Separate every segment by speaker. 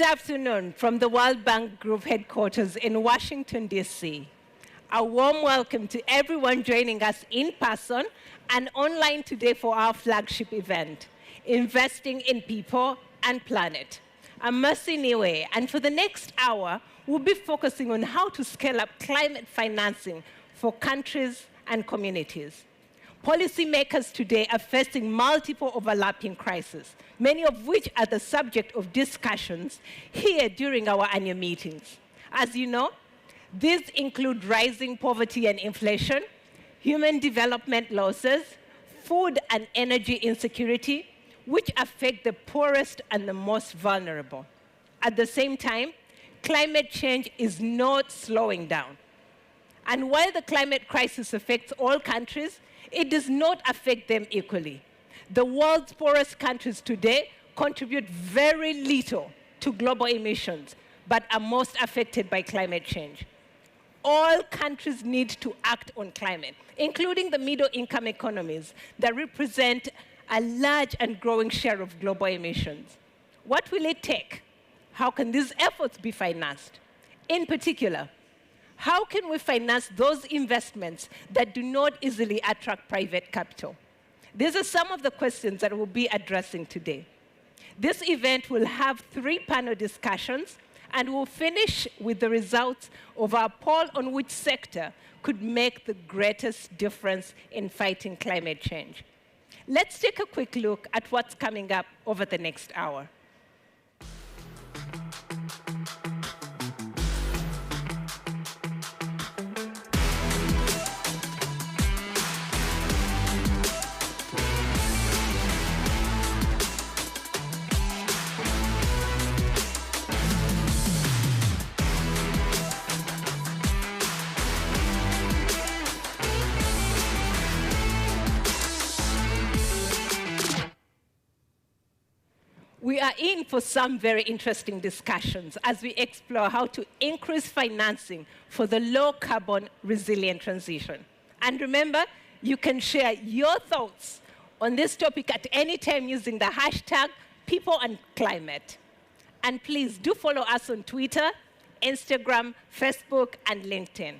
Speaker 1: Good afternoon from the World Bank Group headquarters in Washington, D.C. A warm welcome to everyone joining us in person and online today for our flagship event, Investing in People and Planet. I'm Mercy Niwe, and for the next hour, we'll be focusing on how to scale up climate financing for countries and communities. Policymakers today are facing multiple overlapping crises, many of which are the subject of discussions here during our annual meetings. As you know, these include rising poverty and inflation, human development losses, food and energy insecurity, which affect the poorest and the most vulnerable. At the same time, climate change is not slowing down. And while the climate crisis affects all countries, it does not affect them equally. The world's poorest countries today contribute very little to global emissions, but are most affected by climate change. All countries need to act on climate, including the middle-income economies that represent a large and growing share of global emissions. What will it take? How can these efforts be financed? In particular, how can we finance those investments that do not easily attract private capital? These are some of the questions that we'll be addressing today. This event will have 3 panel discussions, and we'll finish with the results of our poll on which sector could make the greatest difference in fighting climate change. Let's take a quick look at what's coming up over the next hour. We are in for some very interesting discussions as we explore how to increase financing for the low-carbon resilient transition. And remember, you can share your thoughts on this topic at any time using the hashtag #PeopleAndClimate. And please do follow us on Twitter, Instagram, Facebook, and LinkedIn.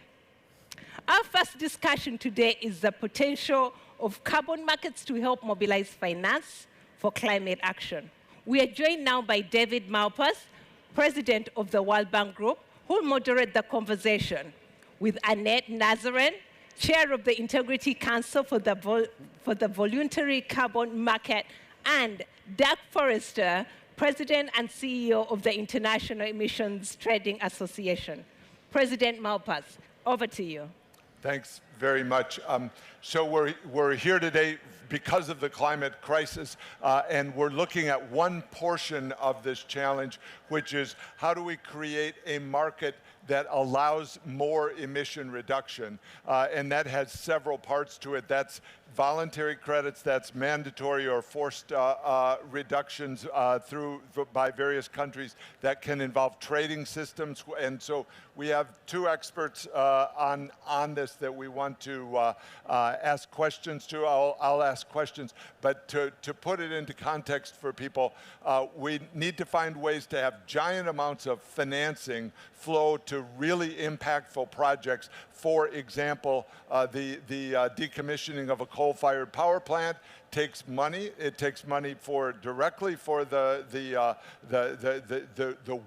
Speaker 1: Our first discussion today is the potential of carbon markets to help mobilize finance for climate action. We are joined now by David Malpass, President of the World Bank Group, who will moderate the conversation, with Annette, Nazareth, Chair of the Integrity Council for the Voluntary Carbon Market, and Dirk Forrister, President and CEO of the International Emissions Trading Association. President Malpass, over to you.
Speaker 2: Thanks very much. So we're here today because of the climate crisis, and we're looking at one portion of this challenge, which is how do we create a market that allows more emission reduction? And that has several parts to it. That's voluntary credits, that's mandatory or forced reductions by various countries that can involve trading systems. And so we have 2 experts on this that we want to ask questions to. I'll ask questions, but to put it into context for people, we need to find ways to have giant amounts of financing flow to really impactful projects. For example, the decommissioning of a coal-fired power plant takes money. It takes money directly for the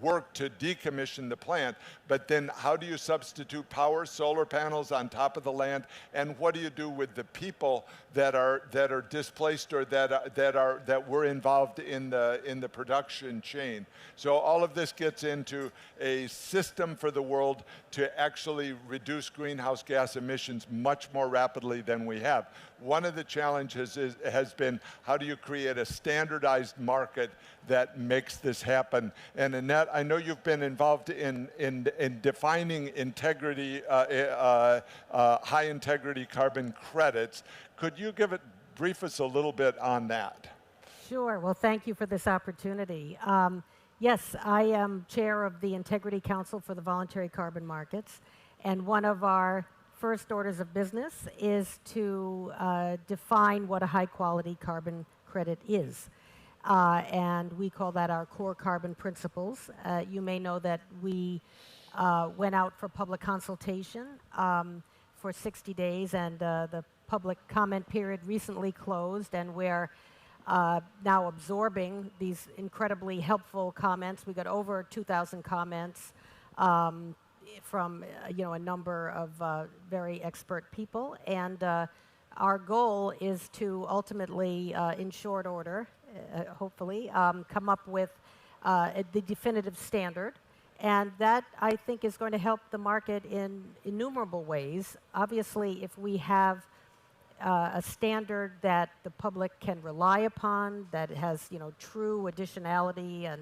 Speaker 2: work to decommission the plant. But then how do you substitute power, solar panels on top of the land, and what do you do with the people that are displaced or that were involved in the production chain? So all of this gets into a system for the world to actually reduce greenhouse gas emissions much more rapidly than we have. One of the challenges has been how do you create a standardized market that makes this happen? And Annette, I know you've been involved in defining integrity, high integrity carbon credits. Could you brief us a little bit on that?
Speaker 3: Sure. Well, thank you for this opportunity. Yes, I am chair of the Integrity Council for the Voluntary Carbon Markets, and one of our first orders of business is to define what a high-quality carbon credit is. and we call that our core carbon principles. You may know that we went out for public consultation for 60 days, and the public comment period recently closed, and we're now absorbing these incredibly helpful comments. We got over 2,000 comments from a number of very expert people, and our goal is to ultimately, in short order, hopefully, come up with the definitive standard. And that, I think, is going to help the market in innumerable ways. Obviously, if we have a standard that the public can rely upon, that has true additionality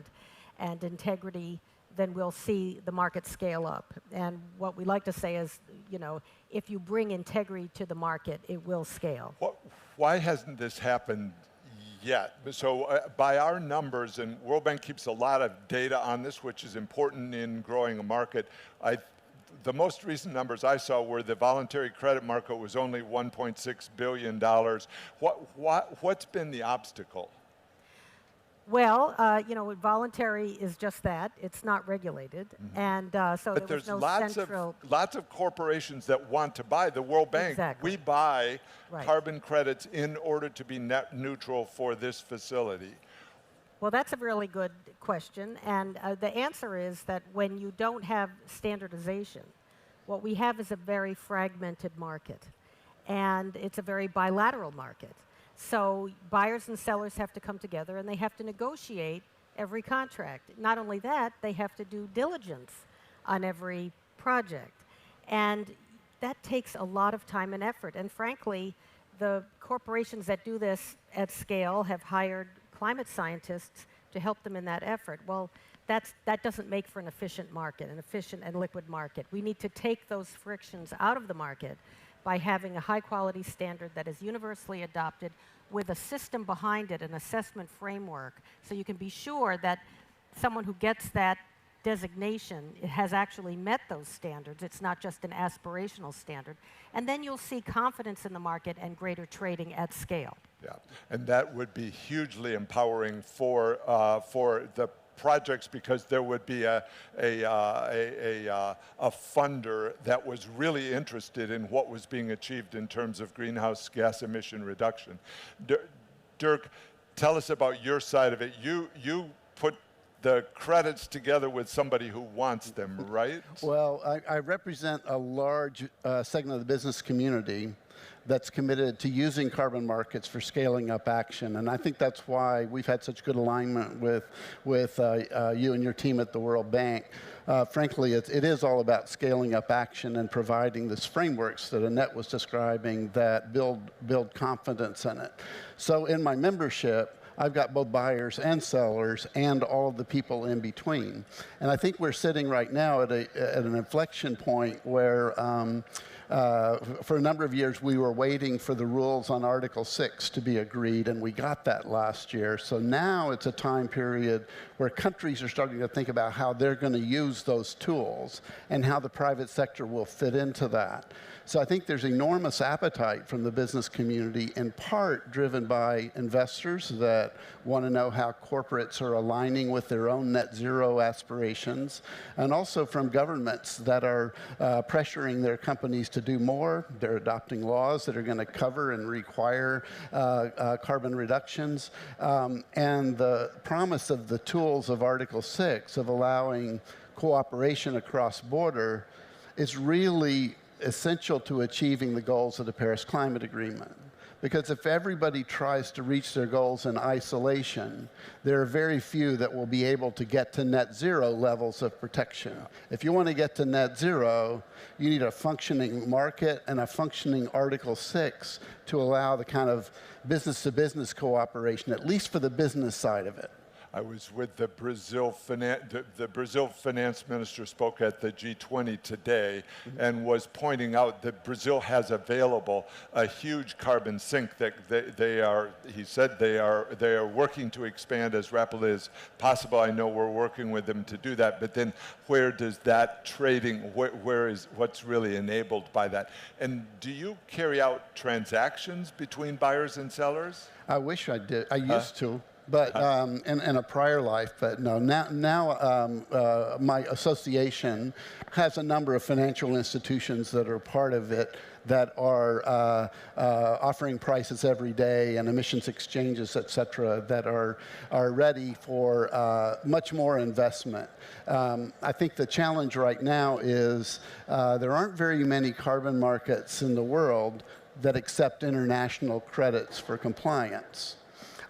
Speaker 3: and integrity, then we'll see the market scale up. And what we like to say is, if you bring integrity to the market, it will scale.
Speaker 2: Why hasn't this happened yet? So by our numbers, and World Bank keeps a lot of data on this, which is important in growing a market. The most recent numbers I saw were the voluntary credit market was only $1.6 billion. What's been the obstacle?
Speaker 3: Well, voluntary is just that. It's not regulated. Mm-hmm. And so
Speaker 2: but
Speaker 3: there was no
Speaker 2: central... lots of corporations that want to buy. The World Bank,
Speaker 3: exactly.
Speaker 2: We buy carbon credits in order to be net neutral for this facility.
Speaker 3: Well, that's a really good question. And the answer is that when you don't have standardization, what we have is a very fragmented market. And it's a very bilateral market. So buyers and sellers have to come together, and they have to negotiate every contract. Not only that, they have to do diligence on every project. And that takes a lot of time and effort. And frankly, the corporations that do this at scale have hired climate scientists to help them in that effort. Well, that doesn't make for an efficient market, an efficient and liquid market. We need to take those frictions out of the market by having a high-quality standard that is universally adopted with a system behind it, an assessment framework, so you can be sure that someone who gets that designation has actually met those standards. It's not just an aspirational standard. And then you'll see confidence in the market and greater trading at scale.
Speaker 2: Yeah, and that would be hugely empowering for the projects, because there would be a funder that was really interested in what was being achieved in terms of greenhouse gas emission reduction. Dirk, tell us about your side of it. You put the credits together with somebody who wants them, right?
Speaker 4: Well, I represent a large segment of the business community that's committed to using carbon markets for scaling up action. And I think that's why we've had such good alignment with you and your team at the World Bank. Frankly, it is all about scaling up action and providing these frameworks that Annette was describing that build confidence in it. So in my membership, I've got both buyers and sellers and all of the people in between. And I think we're sitting right now at an inflection point where for a number of years, we were waiting for the rules on Article 6 to be agreed, and we got that last year. So now it's a time period where countries are starting to think about how they're going to use those tools and how the private sector will fit into that. So I think there's enormous appetite from the business community, in part driven by investors that want to know how corporates are aligning with their own net zero aspirations, and also from governments that are pressuring their companies to do more. They're adopting laws that are going to cover and require carbon reductions. And the promise of the tools of Article 6 of allowing cooperation across border is really essential to achieving the goals of the Paris Climate Agreement. Because if everybody tries to reach their goals in isolation, there are very few that will be able to get to net zero levels of protection. If you want to get to net zero, you need a functioning market and a functioning Article 6 to allow the kind of business-to-business cooperation, at least for the business side of it.
Speaker 2: I was with the Brazil finance minister spoke at the G20 today and was pointing out that Brazil has available a huge carbon sink that he said they are working to expand as rapidly as possible. I know we're working with them to do that, but then where does that trading, what's really enabled by that? And do you carry out transactions between buyers and sellers?
Speaker 4: I wish I did. I used to. but in a prior life. But no, now my association has a number of financial institutions that are part of it that are offering prices every day and emissions exchanges, et cetera, that are ready for much more investment. I think the challenge right now is there aren't very many carbon markets in the world that accept international credits for compliance.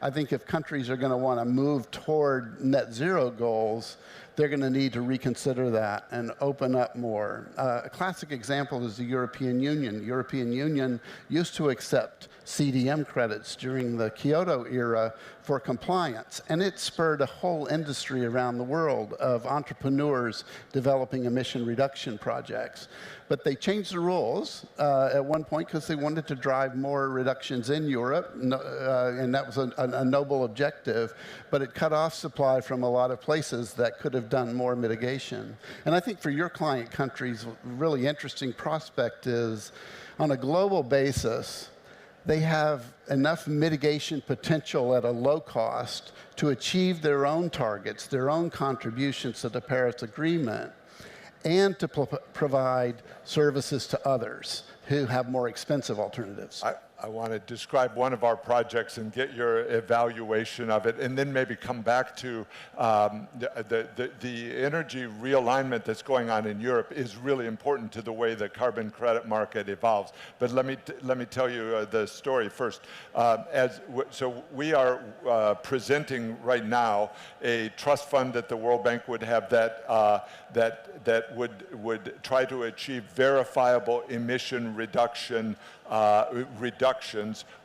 Speaker 4: I think if countries are going to want to move toward net zero goals, they're going to need to reconsider that and open up more. A classic example is the European Union. The European Union used to accept CDM credits during the Kyoto era for compliance, and it spurred a whole industry around the world of entrepreneurs developing emission reduction projects. But they changed the rules at one point because they wanted to drive more reductions in Europe, and that was a noble objective, but it cut off supply from a lot of places that could have done more mitigation. And I think for your client countries, a really interesting prospect is, on a global basis, they have enough mitigation potential at a low cost to achieve their own targets, their own contributions to the Paris Agreement, and to provide services to others who have more expensive alternatives.
Speaker 2: I want to describe one of our projects and get your evaluation of it, and then maybe come back to the energy realignment that's going on in Europe is really important to the way the carbon credit market evolves. But let me tell you the story first. So we are presenting right now a trust fund that the World Bank would have that would try to achieve verifiable emission reductions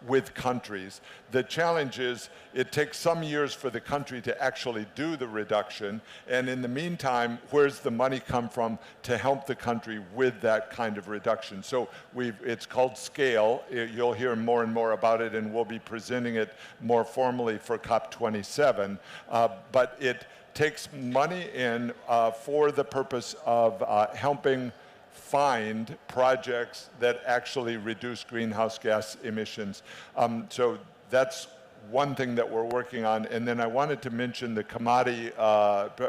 Speaker 2: with countries. The challenge is it takes some years for the country to actually do the reduction, and in the meantime, where's the money come from to help the country with that kind of reduction? So it's called SCALE. You'll hear more and more about it, and we'll be presenting it more formally for COP27, but it takes money in for the purpose of helping find projects that actually reduce greenhouse gas emissions. So that's one thing that we're working on. And then I wanted to mention the Kamadi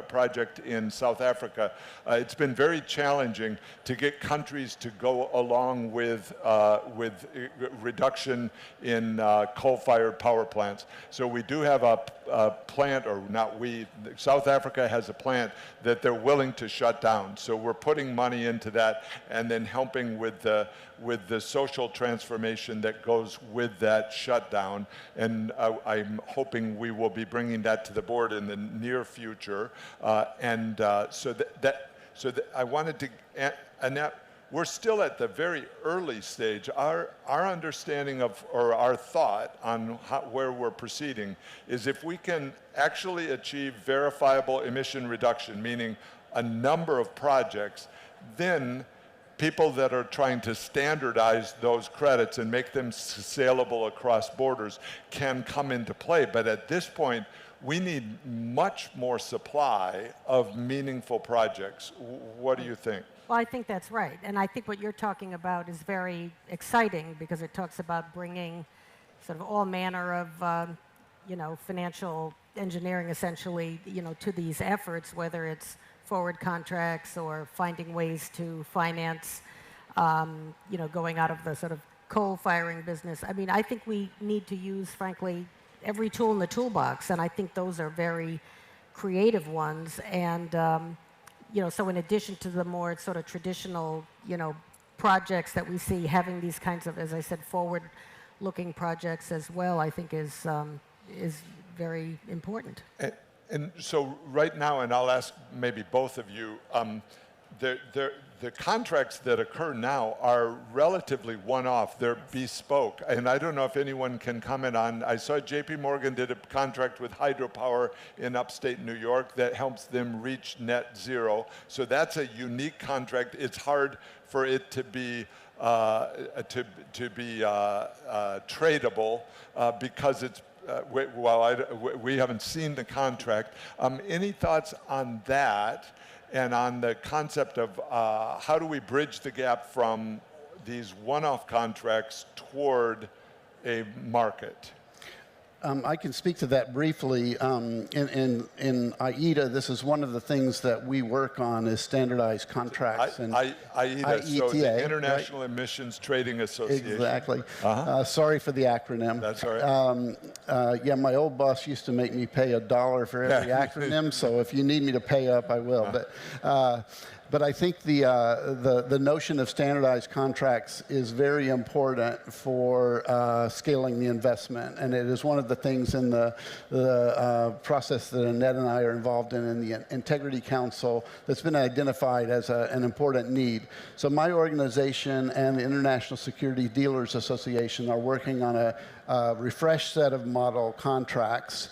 Speaker 2: project in South Africa. It's been very challenging to get countries to go along with reduction in coal-fired power plants. So we do have a plant, or not we, South Africa has a plant that they're willing to shut down. So we're putting money into that and then helping with the social transformation that goes with that shutdown. And I'm hoping we will be bringing that to the board in the near future. So I wanted to, Annette, we're still at the very early stage. Our understanding of, or our thought on where we're proceeding is if we can actually achieve verifiable emission reduction, meaning a number of projects, then people that are trying to standardize those credits and make them saleable across borders can come into play. But at this point, we need much more supply of meaningful projects. What do you think?
Speaker 3: Well, I think that's right. And I think what you're talking about is very exciting because it talks about bringing sort of all manner of, financial engineering essentially, to these efforts, whether it's forward contracts or finding ways to finance, going out of the sort of coal-firing business. I mean, I think we need to use, frankly, every tool in the toolbox, and I think those are very creative ones. And, so in addition to the more sort of traditional, projects that we see, having these kinds of, as I said, forward-looking projects as well, I think is very important.
Speaker 2: And so right now, and I'll ask maybe both of you, the contracts that occur now are relatively one-off. They're bespoke. And I don't know if anyone can comment on, I saw JP Morgan did a contract with hydropower in upstate New York that helps them reach net zero. So that's a unique contract. It's hard for it to be tradable because it's we haven't seen the contract. Any thoughts on that and on the concept of how do we bridge the gap from these one-off contracts toward a market?
Speaker 4: I can speak to that briefly. In IETA, this is one of the things that we work on is standardized contracts.
Speaker 2: IETA, so the International Emissions Trading Association.
Speaker 4: Exactly. Sorry for the acronym.
Speaker 2: That's all right.
Speaker 4: Yeah, my old boss used to make me pay $1 for every acronym, so if you need me to pay up, I will. But I think the notion of standardized contracts is very important for scaling the investment, and it is one of the things in the process that Annette and I are involved in the Integrity Council that's been identified as an important need. So my organization and the International Security Dealers Association are working on a refreshed set of model contracts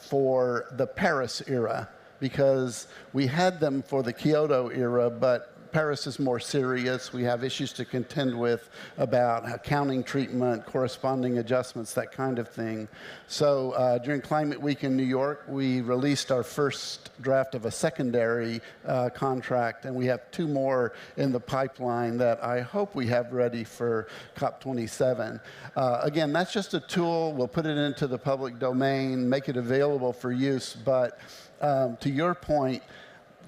Speaker 4: for the Paris era, because we had them for the Kyoto era, but Paris is more serious. We have issues to contend with about accounting treatment, corresponding adjustments, that kind of thing. So during Climate Week in New York, we released our first draft of a secondary contract, and we have 2 more in the pipeline that I hope we have ready for COP27. Again, that's just a tool. We'll put it into the public domain, make it available for use, but to your point,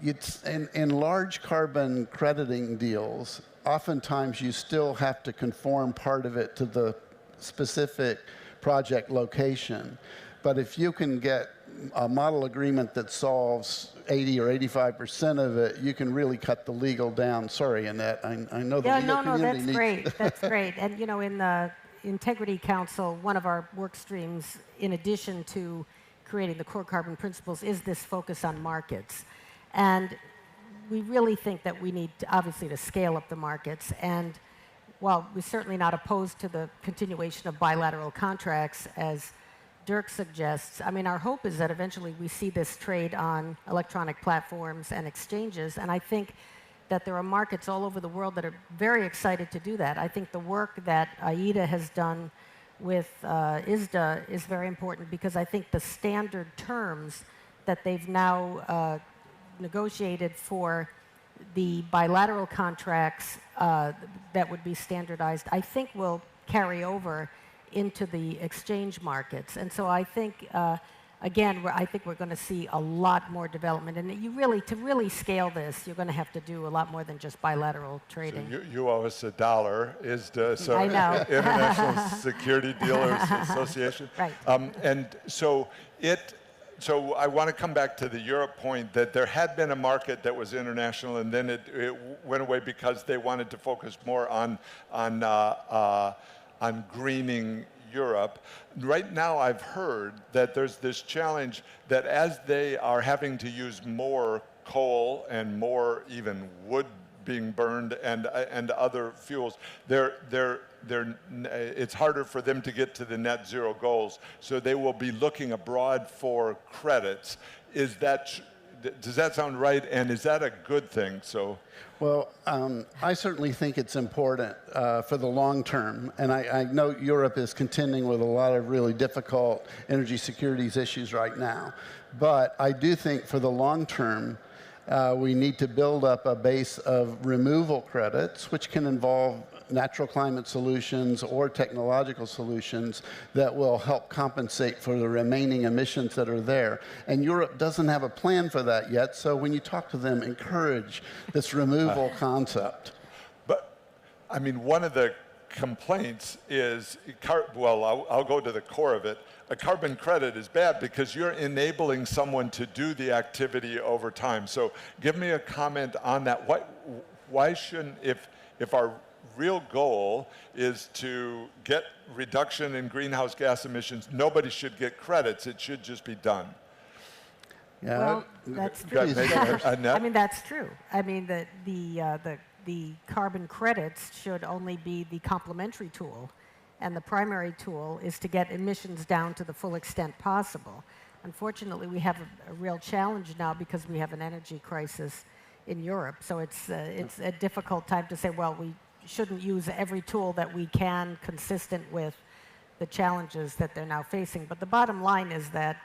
Speaker 4: it's in large carbon crediting deals, oftentimes you still have to conform part of it to the specific project location. But if you can get a model agreement that solves 80 or 85% of it, you can really cut the legal down. Sorry, Annette, I know the legal community
Speaker 3: that's great. That's great. And you know, in the Integrity Council, one of our work streams, in addition to creating the core carbon principles, is this focus on markets. And we really think that we need, obviously, to scale up the markets. And while we're certainly not opposed to the continuation of bilateral contracts, as Dirk suggests, I mean, our hope is that eventually we see this trade on electronic platforms and exchanges. And I think that there are markets all over the world that are very excited to do that. I think the work that IETA has done with ISDA is very important, because I think the standard terms that they've now negotiated for the bilateral contracts that would be standardized, I think will carry over into the exchange markets. And so I think, again, I think we're going to see a lot more development. And to really scale this, you're going to have to do a lot more than just bilateral trading.
Speaker 2: So you owe us $1, ISDA, so
Speaker 3: I know.
Speaker 2: International Security Dealers Association.
Speaker 3: Right.
Speaker 2: And so I want to come back to the Europe point, that there had been a market that was international, and then it went away because they wanted to focus more on greening Europe. Right now, I've heard that there's this challenge that as they are having to use more coal and more even wood being burned and other fuels, it's harder for them to get to the net zero goals. So they will be looking abroad for credits. Does that sound right? And is that a good thing? So.
Speaker 4: Well, I certainly think it's important for the long term, and I know Europe is contending with a lot of really difficult energy security issues right now. But I do think for the long term, we need to build up a base of removal credits, which can involve natural climate solutions or technological solutions that will help compensate for the remaining emissions that are there. And Europe doesn't have a plan for that yet, so when you talk to them, encourage this removal concept.
Speaker 2: But, I mean, one of the complaints is, well, I'll go to the core of it. A carbon credit is bad because you're enabling someone to do the activity over time. So give me a comment on that. Why shouldn't, if our real goal is to get reduction in greenhouse gas emissions, nobody should get credits. It should just be done.
Speaker 4: Yeah.
Speaker 3: Well, that's true. I mean, that's true. I mean, the carbon credits should only be the complementary tool, and the primary tool is to get emissions down to the full extent possible. Unfortunately, we have a real challenge now because we have an energy crisis in Europe. So it's a difficult time to say, well, we shouldn't use every tool that we can consistent with the challenges that they're now facing. But the bottom line is that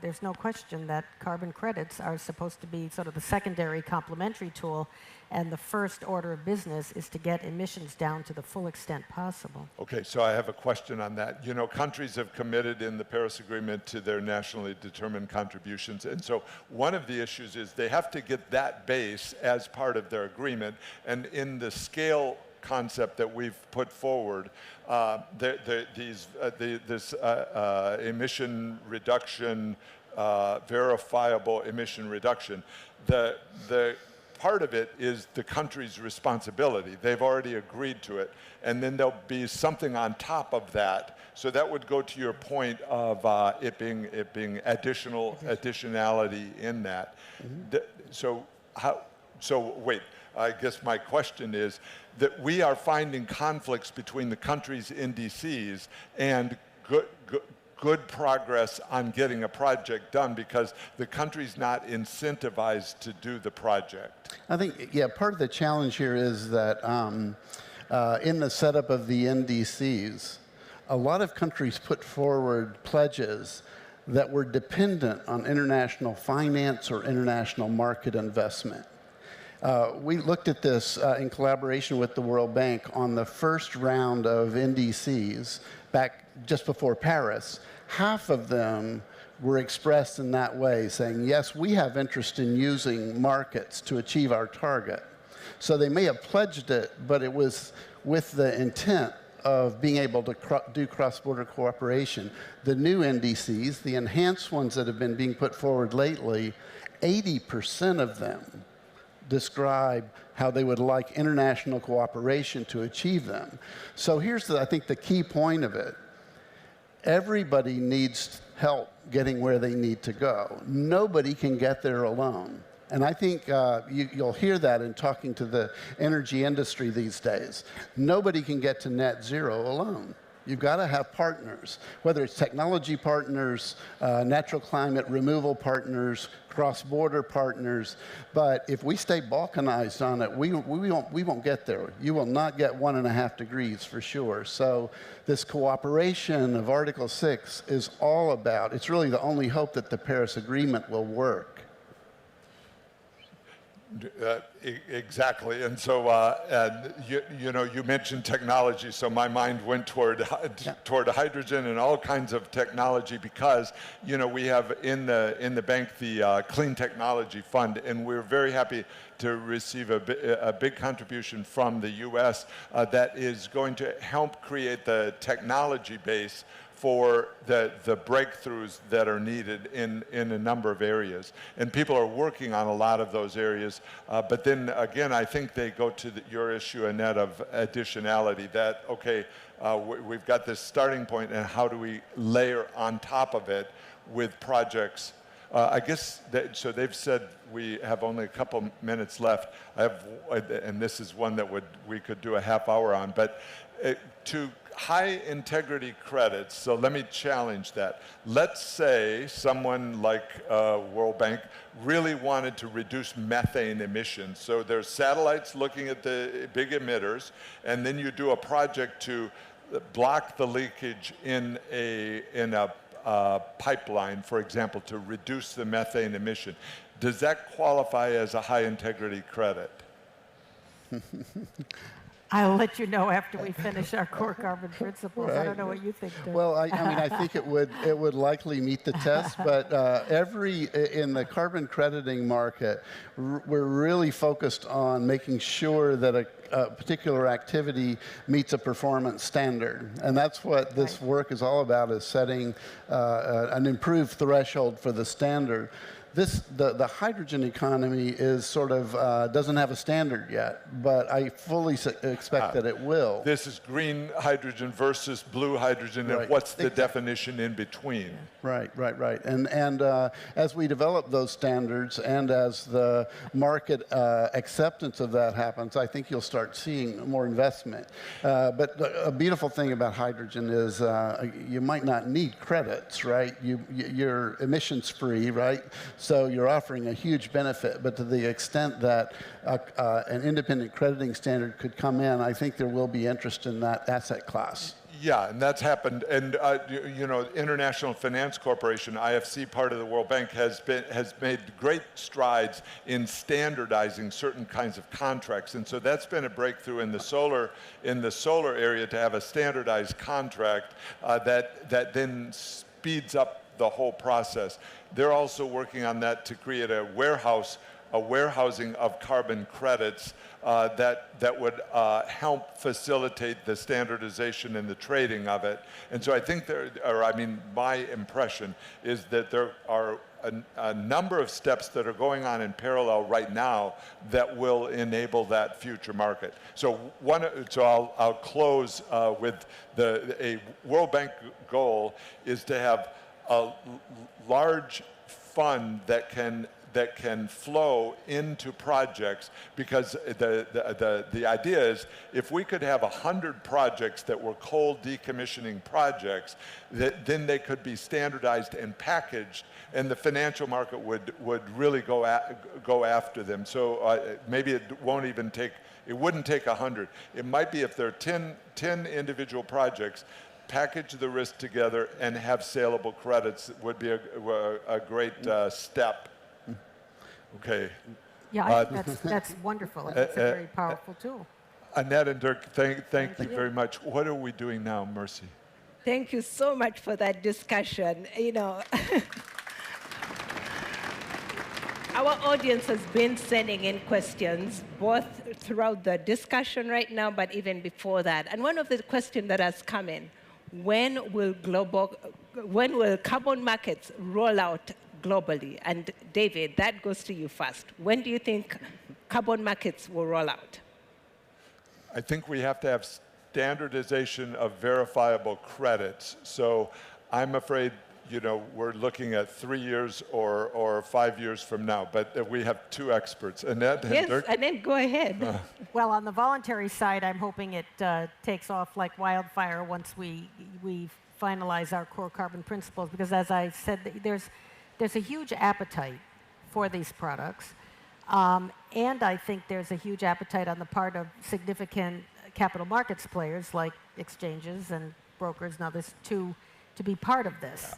Speaker 3: there's no question that carbon credits are supposed to be sort of the secondary complementary tool, and the first order of business is to get emissions down to the full extent possible.
Speaker 2: Okay, so I have a question on that. You know, countries have committed in the Paris Agreement to their nationally determined contributions, and so one of the issues is they have to get that base as part of their agreement, and in the scale concept that we've put forward, this emission reduction, verifiable emission reduction, the part of it is the country's responsibility. They've already agreed to it, and then there'll be something on top of that. So that would go to your point of it being additionality in that. So wait. I guess my question is that we are finding conflicts between the country's NDCs and good progress on getting a project done because the country's not incentivized to do the project.
Speaker 4: I think, yeah, part of the challenge here is that in the setup of the NDCs, a lot of countries put forward pledges that were dependent on international finance or international market investment. We looked at this in collaboration with the World Bank on the first round of NDCs back just before Paris. Half of them were expressed in that way, saying, yes, we have interest in using markets to achieve our target. So they may have pledged it, but it was with the intent of being able to do cross-border cooperation. The new NDCs, the enhanced ones that have been being put forward lately, 80% of them describe how they would like international cooperation to achieve them. So here's, I think, the key point of it. Everybody needs help getting where they need to go. Nobody can get there alone. And I think you'll hear that in talking to the energy industry these days. Nobody can get to net zero alone. You've got to have partners, whether it's technology partners, natural climate removal partners, cross-border partners. But if we stay balkanized on it, we won't get there. You will not get 1.5 degrees for sure. So this cooperation of Article 6 is all about, it's really the only hope that the Paris Agreement will work.
Speaker 2: Exactly, and so you know, you mentioned technology, so my mind went toward hydrogen and all kinds of technology because you know we have in the bank the Clean Technology Fund, and we're very happy to receive a big contribution from the U.S. That is going to help create the technology base for the breakthroughs that are needed in a number of areas. And people are working on a lot of those areas. But then again, I think they go to your issue, Annette, of additionality, that, okay, we've got this starting point, and how do we layer on top of it with projects? I guess, so they've said we have only a couple minutes left. And this is one that we could do a half hour on, but to high integrity credits, so let me challenge that. Let's say someone like World Bank really wanted to reduce methane emissions. So there's satellites looking at the big emitters, and then you do a project to block the leakage in a pipeline, for example, to reduce the methane emission. Does that qualify as a high integrity credit?
Speaker 3: I'll let you know after we finish our core carbon principles. Right. I don't know what you think, Dirk.
Speaker 4: Well, I mean, I think it would likely meet the test, but in the carbon crediting market, we're really focused on making sure that a particular activity meets a performance standard. And that's what this work is all about, is setting an improved threshold for the standard. The hydrogen economy is sort of, doesn't have a standard yet, but I fully expect that it will.
Speaker 2: This is green hydrogen versus blue hydrogen, and what's the definition in between?
Speaker 4: Right. And as we develop those standards and as the market acceptance of that happens, I think you'll start seeing more investment. But a beautiful thing about hydrogen is you might not need credits, right? You're emissions free, right? So you're offering a huge benefit, but to the extent that an independent crediting standard could come in, I think there will be interest in that asset class.
Speaker 2: Yeah, and that's happened. And you know, International Finance Corporation, IFC, part of the World Bank, has made great strides in standardizing certain kinds of contracts. And so that's been a breakthrough in the solar area, to have a standardized contract that then speeds up the whole process. They're also working on that to create a warehousing of carbon credits that would help facilitate the standardization and the trading of it. And so I think my impression is that there are a number of steps that are going on in parallel right now that will enable that future market. So I'll close with a World Bank goal is to have a large fund that can flow into projects, because the idea is if we could have 100 projects that were coal decommissioning projects, then they could be standardized and packaged, and the financial market would really go after them. So maybe it wouldn't take 100. It might be if there are 10 individual projects, package the risk together and have saleable credits would be a great step. Okay.
Speaker 3: Yeah, I think that's wonderful. It's a very powerful tool.
Speaker 2: Annette and Dirk, thank you very much. What are we doing now, Mercy?
Speaker 1: Thank you so much for that discussion. You know, our audience has been sending in questions, both throughout the discussion right now, but even before that. And one of the questions that has come in, when will carbon markets roll out globally? And David, that goes to you first. When do you think carbon markets will roll out?
Speaker 2: I think we have to have standardization of verifiable credits. So I'm afraid, you know, we're looking at 3 years or 5 years from now, but we have two experts. Annette and Dirk?
Speaker 1: Yes, Annette, go ahead.
Speaker 3: Well, on the voluntary side, I'm hoping it takes off like wildfire once we finalize our core carbon principles, because as I said, there's a huge appetite for these products. And I think there's a huge appetite on the part of significant capital markets players like exchanges and brokers and others to be part of this.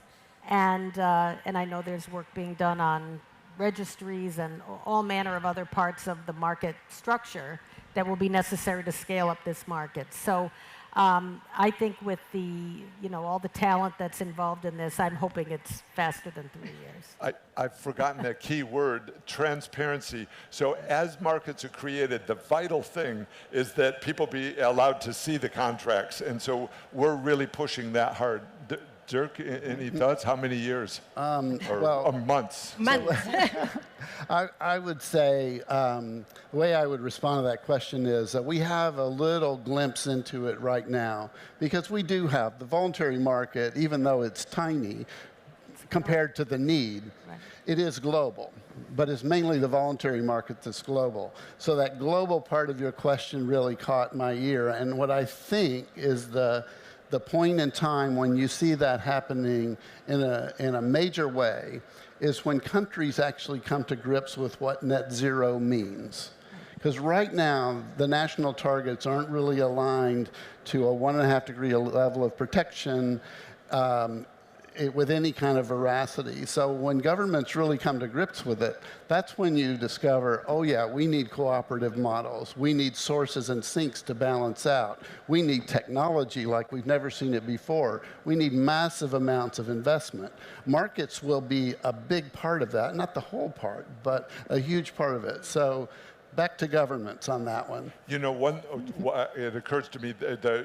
Speaker 3: And I know there's work being done on registries and all manner of other parts of the market structure that will be necessary to scale up this market. So I think with all the talent that's involved in this, I'm hoping it's faster than 3 years.
Speaker 2: I've forgotten that key word, transparency. So as markets are created, the vital thing is that people be allowed to see the contracts. And so we're really pushing that hard. Dirk, any thoughts? How many years? Or months?
Speaker 1: Months.
Speaker 4: I would say the way I would respond to that question is that we have a little glimpse into it right now, because we do have the voluntary market, even though it's tiny compared to the need. Right. It is global, but it's mainly the voluntary market that's global. So that global part of your question really caught my ear, and what I think is the point in time when you see that happening in a major way is when countries actually come to grips with what net zero means. Because right now, the national targets aren't really aligned to a 1.5 degree level of protection with any kind of veracity. So when governments really come to grips with it, that's when you discover, oh yeah, we need cooperative models. We need sources and sinks to balance out. We need technology like we've never seen it before. We need massive amounts of investment. Markets will be a big part of that, not the whole part, but a huge part of it. So back to governments on that one.
Speaker 2: You know, it occurs to me,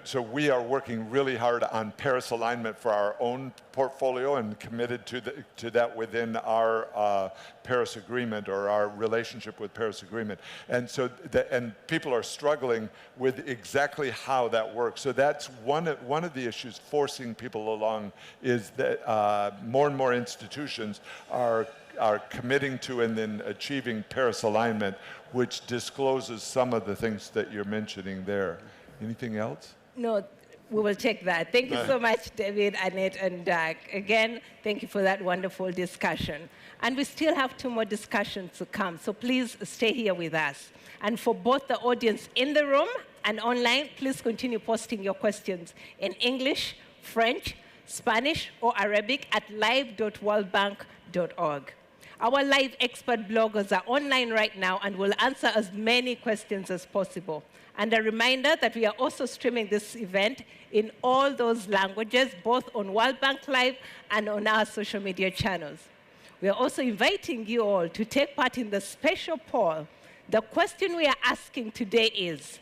Speaker 2: so we are working really hard on Paris alignment for our own portfolio and committed to that within our Paris Agreement, or our relationship with Paris Agreement. And so, and people are struggling with exactly how that works. So that's one of the issues forcing people along, is that more and more institutions are committing to and then achieving Paris alignment, which discloses some of the things that you're mentioning there. Anything else?
Speaker 1: No, we will take that. Thank you so much, David, Annette, and Dirk. Again, thank you for that wonderful discussion. And we still have 2 more discussions to come, so please stay here with us. And for both the audience in the room and online, please continue posting your questions in English, French, Spanish, or Arabic at live.worldbank.org. Our live expert bloggers are online right now and will answer as many questions as possible. And a reminder that we are also streaming this event in all those languages, both on World Bank Live and on our social media channels. We are also inviting you all to take part in the special poll. The question we are asking today is,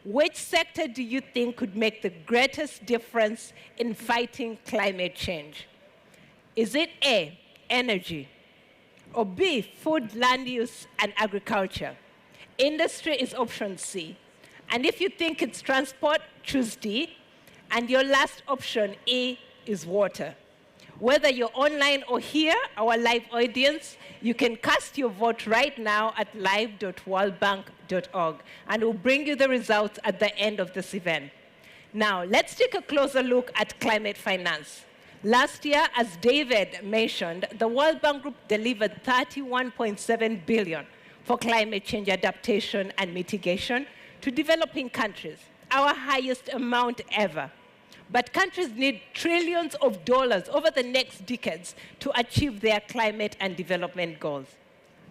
Speaker 1: which sector do you think could make the greatest difference in fighting climate change? Is it A, energy, or B, food, land use, and agriculture? Industry is option C. And if you think it's transport, choose D. And your last option, E, is water. Whether you're online or here, our live audience, you can cast your vote right now at live.worldbank.org, and we'll bring you the results at the end of this event. Now, let's take a closer look at climate finance. Last year, as David mentioned, the World Bank Group delivered $31.7 billion for climate change adaptation and mitigation to developing countries, our highest amount ever. But countries need trillions of dollars over the next decades to achieve their climate and development goals.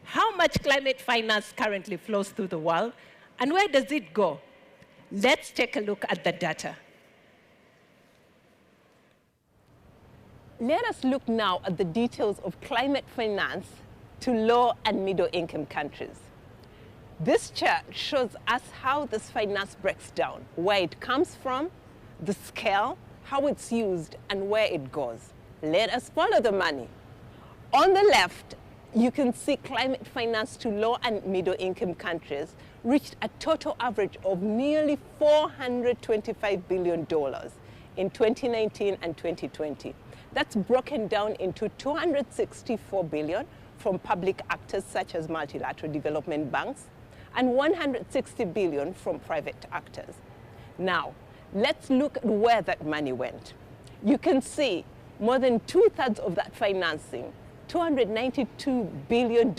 Speaker 1: How much climate finance currently flows through the world, and where does it go? Let's take a look at the data.
Speaker 5: Let us look now at the details of climate finance to low and middle income countries. This chart shows us how this finance breaks down, where it comes from, the scale, how it's used, and where it goes. Let us follow the money. On the left, you can see climate finance to low and middle income countries reached a total average of nearly $425 billion in 2019 and 2020. That's broken down into $264 billion from public actors such as multilateral development banks, and $160 billion from private actors. Now, let's look at where that money went. You can see more than 2/3 of that financing, $292 billion,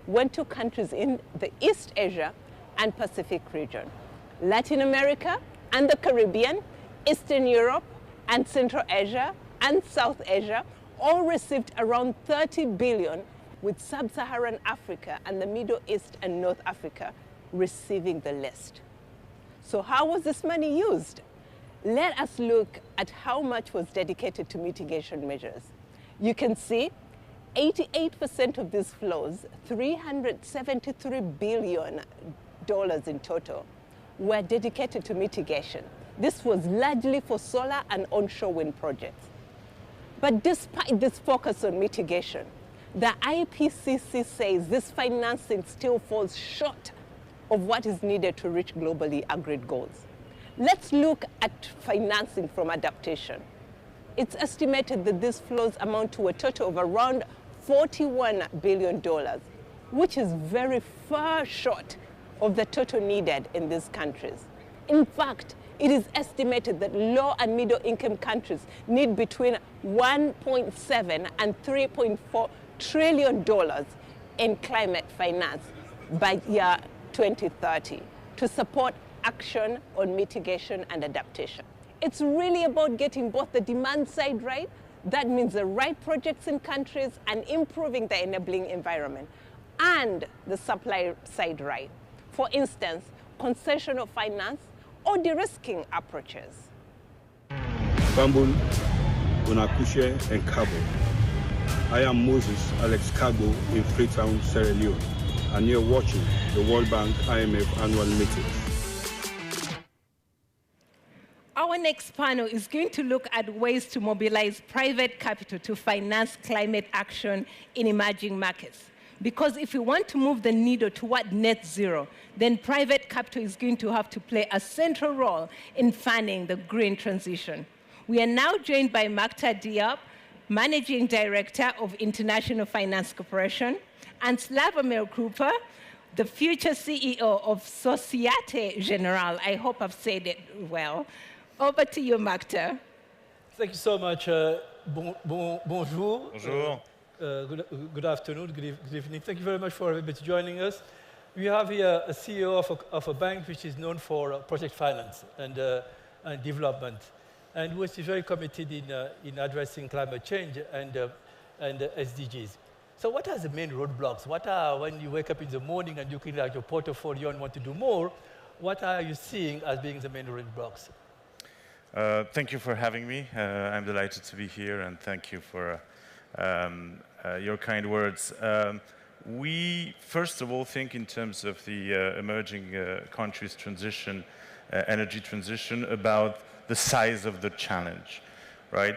Speaker 5: went to countries in the East Asia and Pacific region. Latin America and the Caribbean, Eastern Europe and Central Asia and South Asia all received around $30 billion, with Sub-Saharan Africa and the Middle East and North Africa receiving the least. So how was this money used? Let us look at how much was dedicated to mitigation measures. You can see 88% of these flows, $373 billion in total, were dedicated to mitigation. This was largely for solar and onshore wind projects. But despite this focus on mitigation, the IPCC says this financing still falls short of what is needed to reach globally agreed goals. Let's look at financing from adaptation. It's estimated that these flows amount to a total of around $41 billion, which is very far short of the total needed in these countries. In fact, it is estimated that low and middle income countries need between $1.7 and $3.4 trillion in climate finance by year 2030 to support action on mitigation and adaptation. It's really about getting both the demand side right, that means the right projects in countries and improving the enabling environment, and the supply side right. For instance, concessional finance or de-risking approaches.
Speaker 6: Bambun, Unakushe, and Cabo. I am Moses Alex Cabo in Freetown, Sierra Leone, and you're watching the World Bank IMF annual meetings.
Speaker 1: Our next panel is going to look at ways to mobilize private capital to finance climate action in emerging markets. Because if we want to move the needle toward net zero, then private capital is going to have to play a central role in funding the green transition. We are now joined by Makhtar Diop, Managing Director of International Finance Corporation, and Slawomir Krupa, the future CEO of Société, Générale. I hope I've said it well. Over to you, Makhtar.
Speaker 7: Thank you so much. Bonjour.
Speaker 8: Bonjour.
Speaker 7: Good afternoon, good evening. Thank you very much for everybody joining us. We have here a CEO of a bank which is known for project finance and development, and who is very committed in addressing climate change and SDGs. So what are the main roadblocks? What are, when you wake up in the morning and you look at your portfolio and want to do more, what are you seeing as being the main roadblocks?
Speaker 8: Thank you for having me. I'm delighted to be here, and thank you for your kind words. We, first of all, think in terms of the emerging countries' transition, energy transition, about the size of the challenge, right?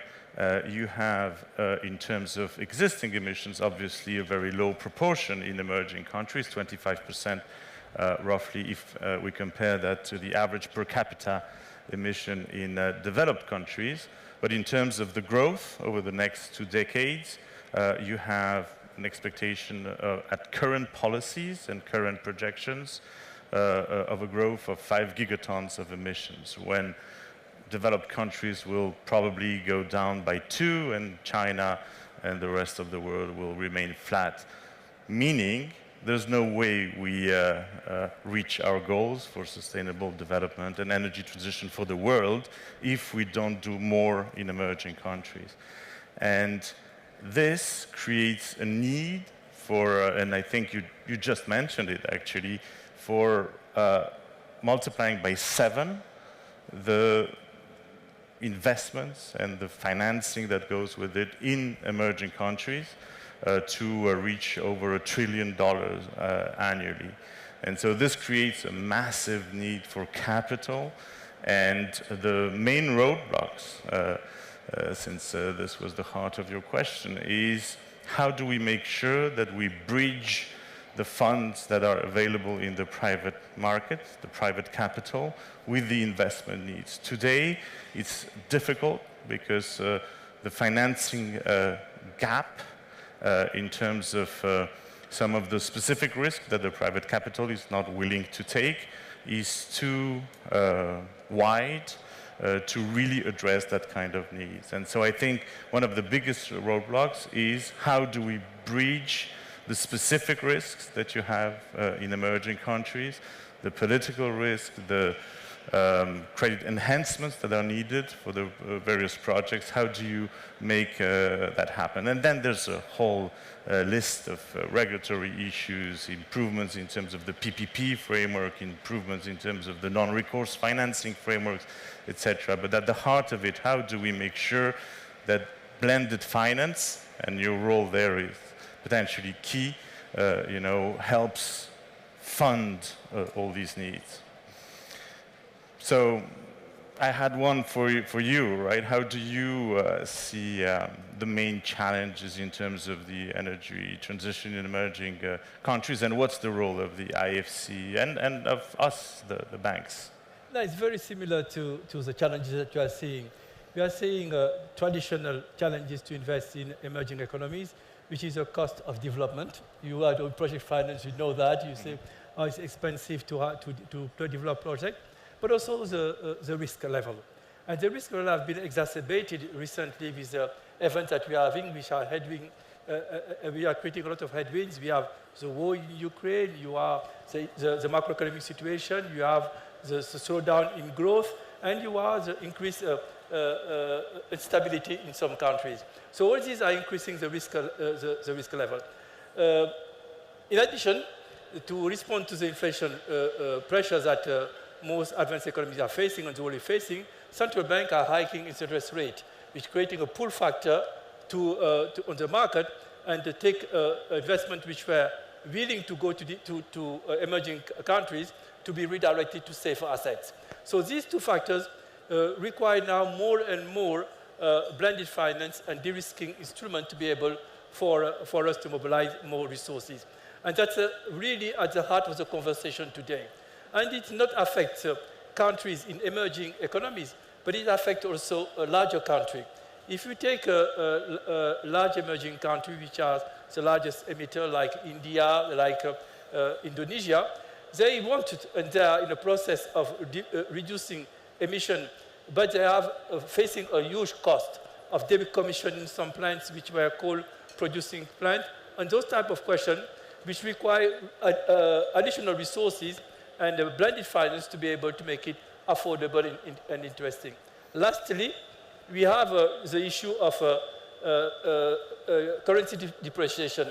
Speaker 8: You have, in terms of existing emissions, obviously a very low proportion in emerging countries, 25% roughly, if we compare that to the average per capita emission in developed countries. But in terms of the growth over the next 2 decades, you have an expectation at current policies and current projections of a growth of 5 gigatons of emissions, when developed countries will probably go down by 2, and China and the rest of the world will remain flat, meaning there's no way we reach our goals for sustainable development and energy transition for the world if we don't do more in emerging countries. And this creates a need for, and I think you just mentioned it actually, for multiplying by 7 the investments and the financing that goes with it in emerging countries to reach over $1 trillion annually. And so this creates a massive need for capital, and the main roadblocks, since this was the heart of your question, is how do we make sure that we bridge the funds that are available in the private market, the private capital, with the investment needs. Today, it's difficult because the financing gap in terms of some of the specific risk that the private capital is not willing to take is too wide to really address that kind of needs. And so I think one of the biggest roadblocks is how do we bridge the specific risks that you have in emerging countries, the political risk, the credit enhancements that are needed for the various projects. How do you make that happen? And then there's a whole list of regulatory issues, improvements in terms of the PPP framework, improvements in terms of the non-recourse financing frameworks, etc. But at the heart of it, how do we make sure that blended finance, and your role there is potentially key, helps fund all these needs? So I had one for you, right? How do you see the main challenges in terms of the energy transition in emerging countries, and what's the role of the IFC and of us, the banks?
Speaker 7: No, it's very similar to the challenges that you are seeing. We are seeing traditional challenges to invest in emerging economies, which is a cost of development. You are doing project finance, you know that. You say, oh, it's expensive to develop projects. But also the risk level. And the risk level has been exacerbated recently with the events that we are having, which are headwind. We are creating a lot of headwinds. We have the war in Ukraine, you have the macroeconomic situation, you have the slowdown in growth, and you have the increased instability in some countries. So all these are increasing the risk level. In addition, to respond to the inflation pressures that most advanced economies are facing and the world is facing, central banks are hiking its interest rate, which is creating a pull factor on the market and to take investment which were willing to go to emerging countries to be redirected to safer assets. So these two factors require now more and more blended finance and de-risking instruments to be able for us to mobilize more resources. And that's really at the heart of the conversation today. And it not affects countries in emerging economies, but it affects also a larger country. If you take a large emerging country, which are the largest emitter, like India, like Indonesia, they wanted, and they are in the process of reducing emission, but they are facing a huge cost of decommissioning some plants which were coal-producing plants. And those type of questions, which require additional resources and blended finance to be able to make it affordable and interesting. Lastly, we have the issue of currency depreciation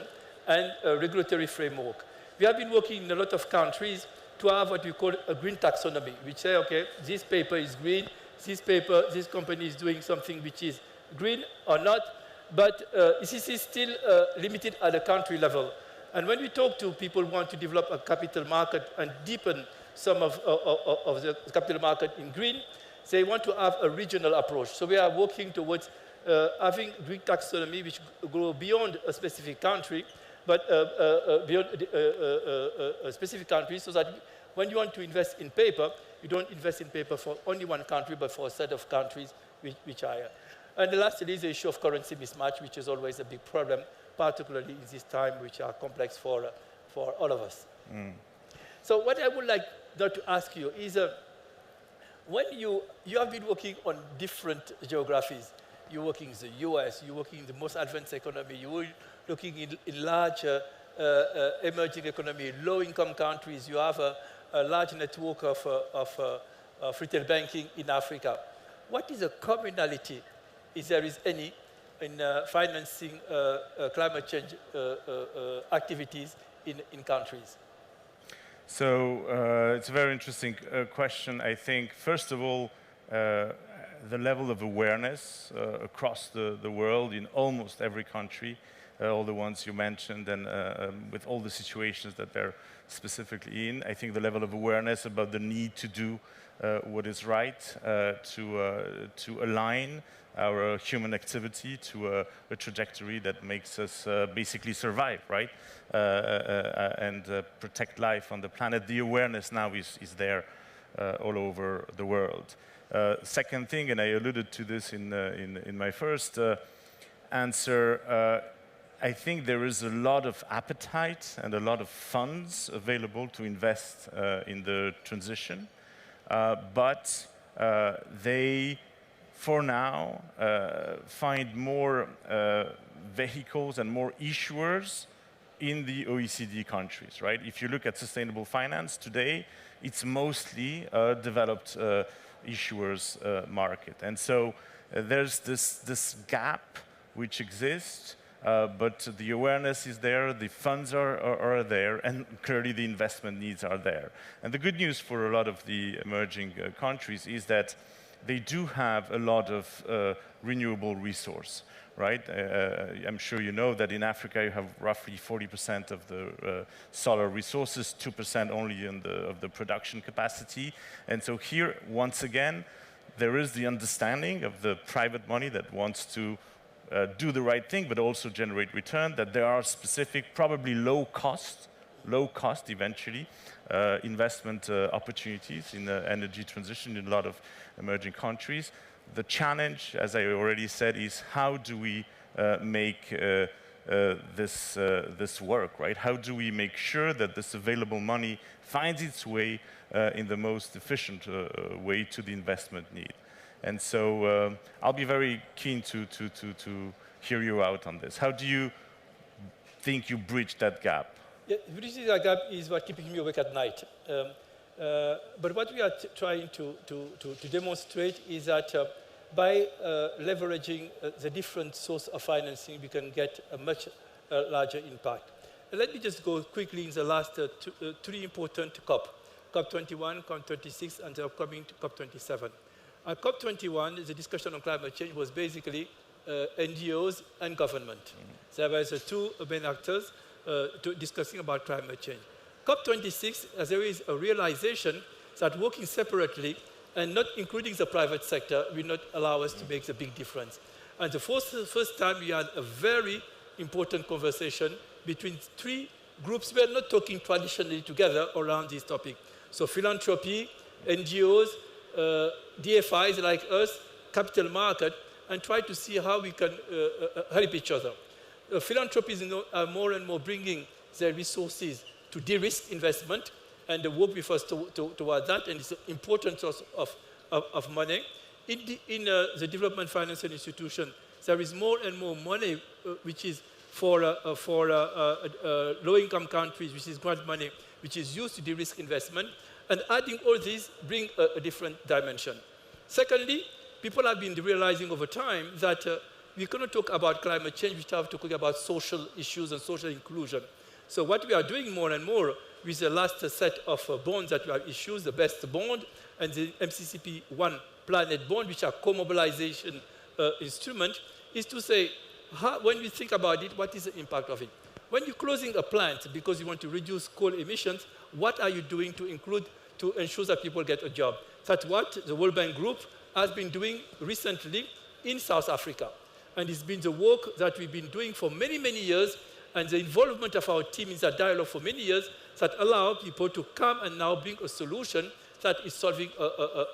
Speaker 7: and regulatory framework. We have been working in a lot of countries to have what we call a green taxonomy, which say, okay, this paper is green, this company is doing something which is green or not, but this is still limited at the country level. And when we talk to people who want to develop a capital market and deepen some of the capital market in green, they want to have a regional approach. So we are working towards having green taxonomy which go beyond a specific country, but beyond a specific country, so that when you want to invest in paper, you don't invest in paper for only one country, but for a set of countries which are here. And the last is the issue of currency mismatch, which is always a big problem, particularly in this time, which are complex for all of us. Mm. So what I would like to ask you is, when you have been working on different geographies, you're working in the US, you're working in the most advanced economy, you're looking in large emerging economy, low-income countries, you have a large network of retail banking in Africa. What is the commonality, if there is any, in financing climate change activities in countries?
Speaker 8: So it's a very interesting question. I think, first of all, the level of awareness across the world in almost every country, all the ones you mentioned, and with all the situations that they're specifically in, I think the level of awareness about the need to do what is right, to align our human activity to a trajectory that makes us basically survive, right? And protect life on the planet. The awareness now is there all over the world. Second thing, and I alluded to this in my first answer, I think there is a lot of appetite and a lot of funds available to invest in the transition, but they, for now, find more vehicles and more issuers in the OECD countries, right? If you look at sustainable finance today, it's mostly a developed issuers market. And so there's this gap which exists, but the awareness is there, the funds are there, and clearly the investment needs are there. And the good news for a lot of the emerging countries is that they do have a lot of renewable resource, right? I'm sure you know that in Africa you have roughly 40% of the solar resources, 2% only of the production capacity. And so here, once again, there is the understanding of the private money that wants to do the right thing, but also generate return, that there are specific, probably low cost eventually, investment opportunities in the energy transition in a lot of emerging countries. The challenge, as I already said, is how do we make this work, right? How do we make sure that this available money finds its way in the most efficient way to the investment need? And so I'll be very keen to hear you out on this. How do you think you bridge that gap?
Speaker 7: Yeah, bridging that gap is what keeping me awake at night. But what we are trying to demonstrate is that by leveraging the different sources of financing, we can get a much larger impact. And let me just go quickly in the last three important COP. COP21, COP26, and the upcoming COP27. At COP21, the discussion on climate change was basically NGOs and government. There were the two main actors discussing about climate change. COP26, there is a realization that working separately and not including the private sector will not allow us to make the big difference. And the first time we had a very important conversation between three groups. We are not talking traditionally together around this topic. So philanthropy, NGOs, DFIs like us, capital market, and try to see how we can help each other. Philanthropies are more and more bringing their resources to de-risk investment, and they work with us toward that, and it's an important source of money. In the development financial institution, there is more and more money which is for low-income countries, which is grant money, which is used to de-risk investment, and adding all these bring a different dimension. Secondly, people have been realizing over time that we cannot talk about climate change without talking about social issues and social inclusion. So what we are doing more and more with the last set of bonds that we have issued, the BEST bond and the MCCP One Planet bond, which are co-mobilization instrument, is to say, when we think about it, what is the impact of it? When you're closing a plant because you want to reduce coal emissions, what are you doing to ensure that people get a job? That's what the World Bank Group has been doing recently in South Africa. And it's been the work that we've been doing for many, many years, and the involvement of our team in that dialogue for many years that allow people to come and now bring a solution that is solving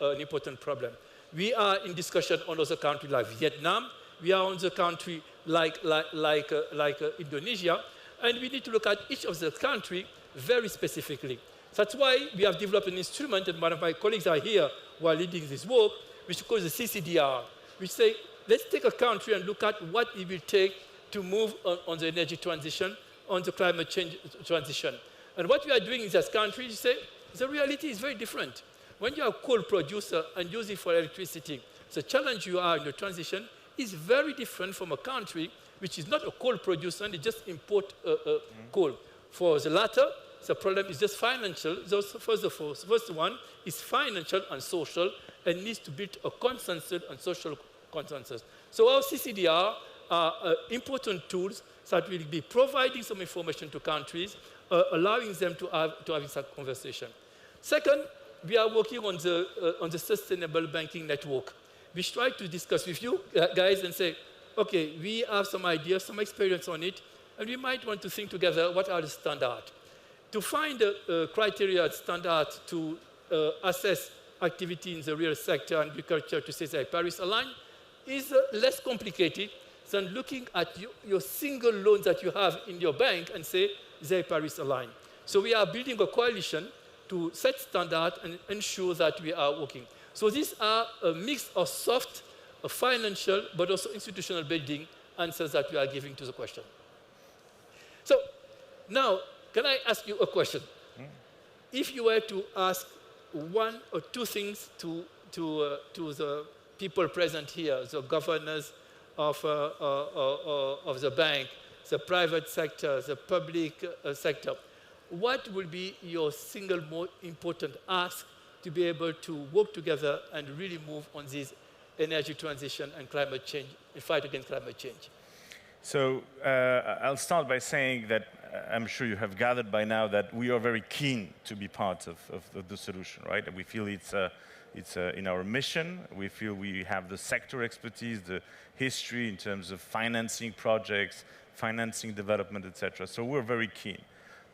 Speaker 7: an important problem. We are in discussion on other countries like Vietnam. We are on the country like Indonesia. And we need to look at each of the countries very specifically. That's why we have developed an instrument, and one of my colleagues are here who are leading this work, which is called the CCDR, which say, let's take a country and look at what it will take to move on the energy transition, on the climate change transition. And what we are doing in this country is say, the reality is very different. When you are a coal producer and use it for electricity, the challenge you are in the transition is very different from a country which is not a coal producer and they just import coal. For the latter, the problem is just financial. The first one is financial and social and needs to build a consensus and social consensus. So our CCDR are important tools that will be providing some information to countries, allowing them to have some conversation. Second, we are working on the sustainable banking network. We try to discuss with you guys and say, okay, we have some ideas, some experience on it, and we might want to think together what are the standards. To find a criteria standard to assess activity in the real sector and agriculture to say they Paris aligned is less complicated than looking at your single loan that you have in your bank and say they Paris aligned. So we are building a coalition to set standards and ensure that we are working. So these are a mix of soft, financial, but also institutional building answers that we are giving to the question. So now, can I ask you a question? If you were to ask one or two things to the people present here, the governors of the bank, the private sector, the public sector, what will be your single most important ask to be able to work together and really move on this energy transition and climate change, and fight against climate change?
Speaker 8: So I'll start by saying that I'm sure you have gathered by now that we are very keen to be part of the solution, right? And we feel it's in our mission. We feel we have the sector expertise, the history in terms of financing projects, financing development, etc. So we're very keen.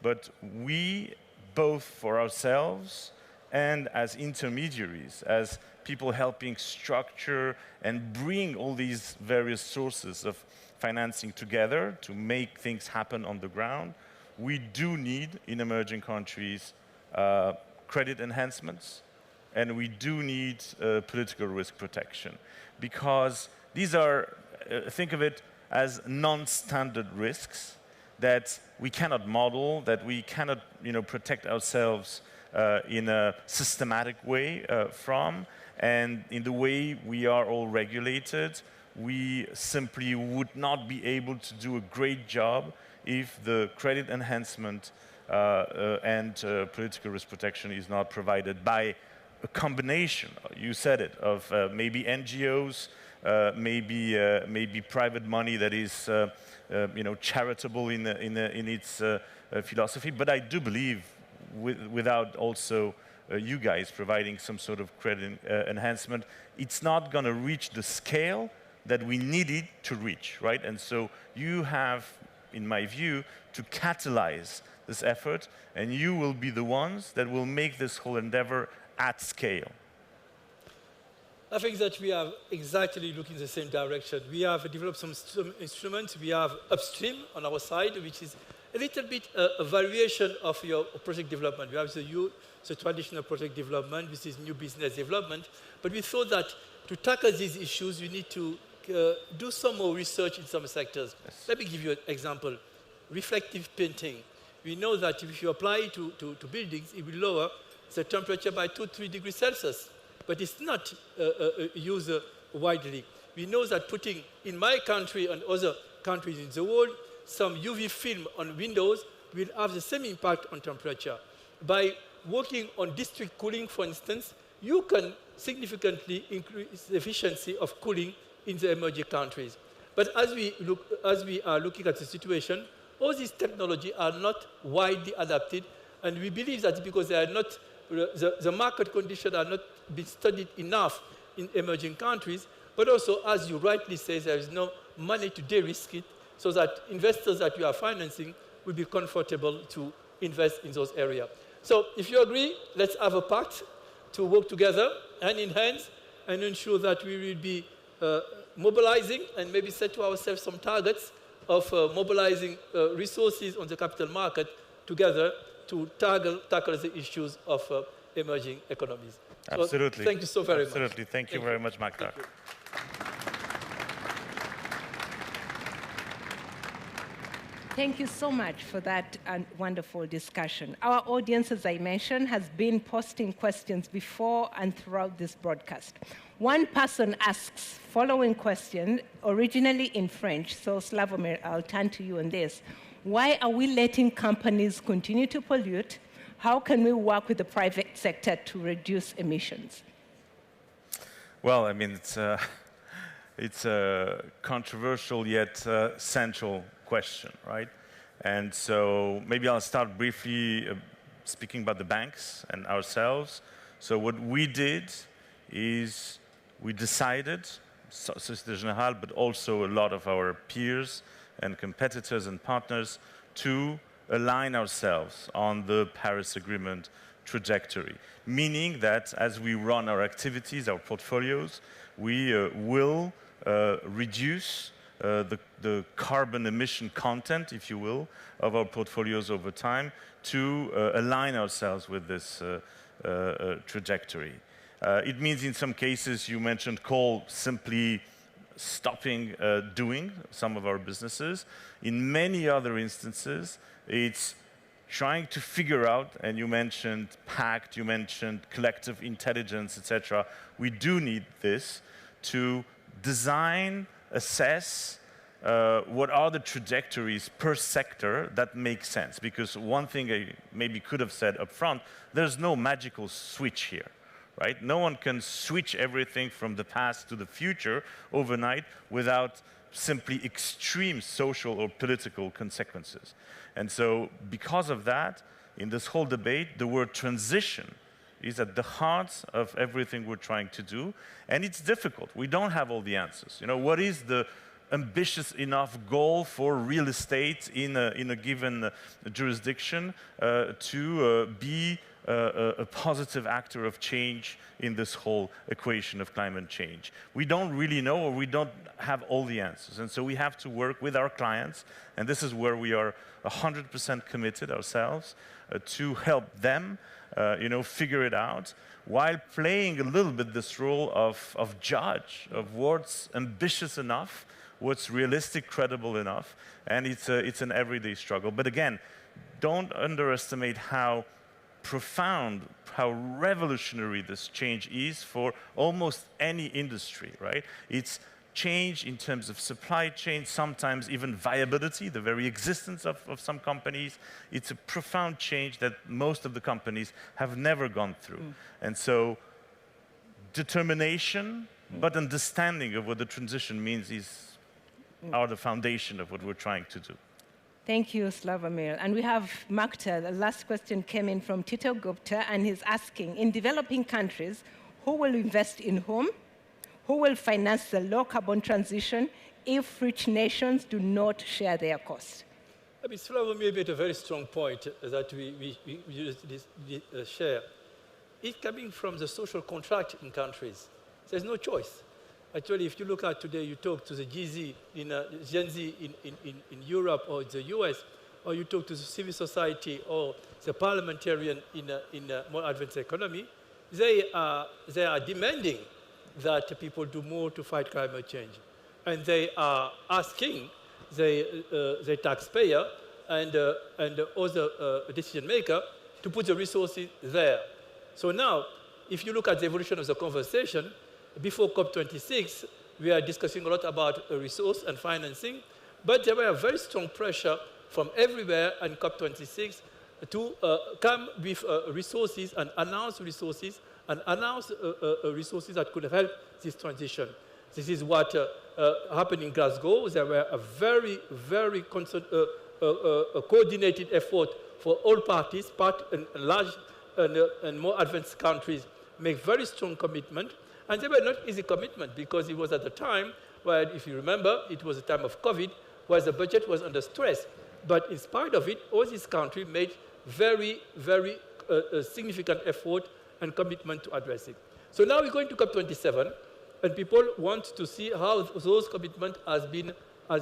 Speaker 8: But we, both for ourselves and as intermediaries, as people helping structure and bring all these various sources of financing together to make things happen on the ground, we do need, in emerging countries, credit enhancements, and we do need political risk protection. Because these are, think of it as non-standard risks that we cannot model, that we cannot protect ourselves in a systematic way from, and in the way we are all regulated, we simply would not be able to do a great job if the credit enhancement and political risk protection is not provided by a combination, you said it, of maybe NGOs, maybe private money that is charitable in its philosophy. But I do believe without also you guys providing some sort of credit enhancement, it's not going to reach the scale that we needed to reach, right? And so you have, in my view, to catalyze this effort, and you will be the ones that will make this whole endeavor at scale.
Speaker 7: I think that we are exactly looking in the same direction. We have developed some instruments. We have upstream on our side, which is a little bit a variation of your project development. We have the traditional project development, which is new business development. But we thought that to tackle these issues, we need to do some more research in some sectors. Yes. Let me give you an example. Reflective painting. We know that if you apply it to buildings, it will lower the temperature by 2-3 degrees Celsius. But it's not used widely. We know that putting, in my country and other countries in the world, some UV film on windows will have the same impact on temperature. By working on district cooling, for instance, you can significantly increase the efficiency of cooling in the emerging countries. But as we are looking at the situation, all these technologies are not widely adapted, and we believe that because they are not, the market conditions are not being studied enough in emerging countries, but also, as you rightly say, there is no money to de-risk it, so that investors that you are financing will be comfortable to invest in those areas. So if you agree, let's have a pact to work together, hand in hand, and ensure that we will be mobilizing and maybe set to ourselves some targets of mobilizing resources on the capital market together to tackle the issues of emerging economies.
Speaker 8: Absolutely.
Speaker 7: So thank you so very much.
Speaker 8: Absolutely. Thank you very much, Makhtar.
Speaker 1: Thank you so much for that wonderful discussion. Our audience, as I mentioned, has been posting questions before and throughout this broadcast. One person asks following question, originally in French, so Slawomir, I'll turn to you on this. Why are we letting companies continue to pollute? How can we work with the private sector to reduce emissions?
Speaker 8: Well, I mean, it's a controversial yet central question, right? And so maybe I'll start briefly speaking about the banks and ourselves. So what we did is we decided, Société Générale, but also a lot of our peers and competitors and partners, to align ourselves on the Paris Agreement trajectory, meaning that as we run our activities, our portfolios, we will reduce the carbon emission content, if you will, of our portfolios over time to align ourselves with this trajectory. It means in some cases, you mentioned coal, simply stopping doing some of our businesses. In many other instances, it's trying to figure out, and you mentioned pact, you mentioned collective intelligence, etc. We do need this to design, assess what are the trajectories per sector that make sense. Because one thing I maybe could have said up front, there's no magical switch here, right? No one can switch everything from the past to the future overnight without simply extreme social or political consequences. And so because of that, in this whole debate, the word transition is at the heart of everything we're trying to do. And it's difficult. We don't have all the answers. You know, what is the ambitious enough goal for real estate in a given jurisdiction to be a positive actor of change in this whole equation of climate change? We don't really know, or we don't have all the answers. And so we have to work with our clients, and this is where we are 100% committed ourselves to help them figure it out, while playing a little bit this role of judge of what's ambitious enough, what's realistic, credible enough, and it's an everyday struggle. But again, don't underestimate how profound, how revolutionary this change is for almost any industry, right? It's change in terms of supply chain, sometimes even viability, the very existence of some companies. It's a profound change that most of the companies have never gone through. And so determination, but understanding of what the transition means are the foundation of what we're trying to do.
Speaker 1: Thank you, Slawomir. And we have Makhtar. The last question came in from Tito Gupta, and he's asking, in developing countries, who will invest in whom? Who will finance the low-carbon transition if rich nations do not share their costs?
Speaker 7: I mean, Slawomir made a very strong point that we share. It's coming from the social contract in countries. There's no choice. Actually, if you look at today, you talk to the Gen Z in Europe or the US, or you talk to the civil society or the parliamentarian in a more advanced economy, they are demanding that people do more to fight climate change. and they are asking the taxpayer and other decision maker to put the resources there. So now, if you look at the evolution of the conversation, before COP26, we are discussing a lot about resource and financing, but there were very strong pressure from everywhere in COP26 to come with resources and announce resources that could help this transition. This is what happened in Glasgow. There were a very, very coordinated effort for all parties, and large and more advanced countries make very strong commitment. And they were not easy commitment because it was at the time where, if you remember, it was a time of COVID, where the budget was under stress. But in spite of it, all these countries made very, very significant effort and commitment to address it. So now we're going to COP27, and people want to see how those commitments has been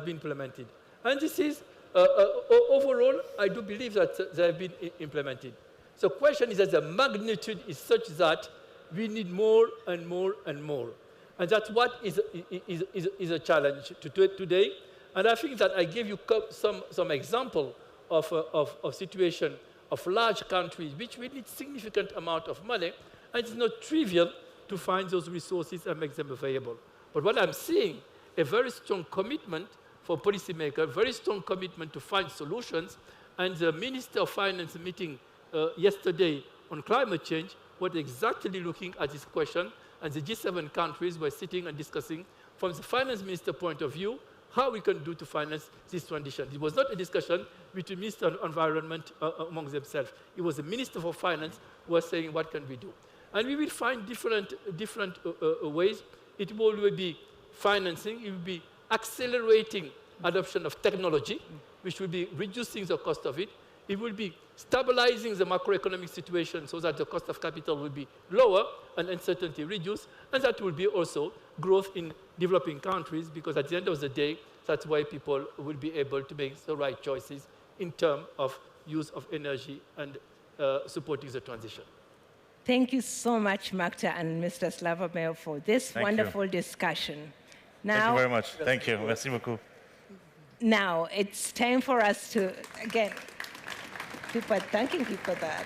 Speaker 7: implemented. And this is, overall, I do believe that they have been implemented. So the question is that the magnitude is such that we need more and more and more. And that's what is a challenge today. And I think that I gave you some example of situation of large countries which we need significant amount of money, and it's not trivial to find those resources and make them available. But what I'm seeing, a very strong commitment for policymakers, very strong commitment to find solutions, and the Minister of Finance meeting yesterday on climate change was exactly looking at this question, and the G7 countries were sitting and discussing from the finance minister point of view how we can do to finance this transition. It was not a discussion between Minister of Environment among themselves. It was the Minister for Finance who was saying, what can we do? And we will find different ways. It will be financing, it will be accelerating adoption of technology, which will be reducing the cost of it. It will be stabilizing the macroeconomic situation so that the cost of capital will be lower and uncertainty reduced, and that will be also growth in developing countries, because at the end of the day, that's why people will be able to make the right choices in terms of use of energy and supporting the transition.
Speaker 1: Thank you so much, Makhtar and Mr. Slawomir, for this wonderful discussion. Now,
Speaker 8: thank you very much. Thank you. Merci beaucoup.
Speaker 1: Now, it's time for us to, again, people thanking you for that.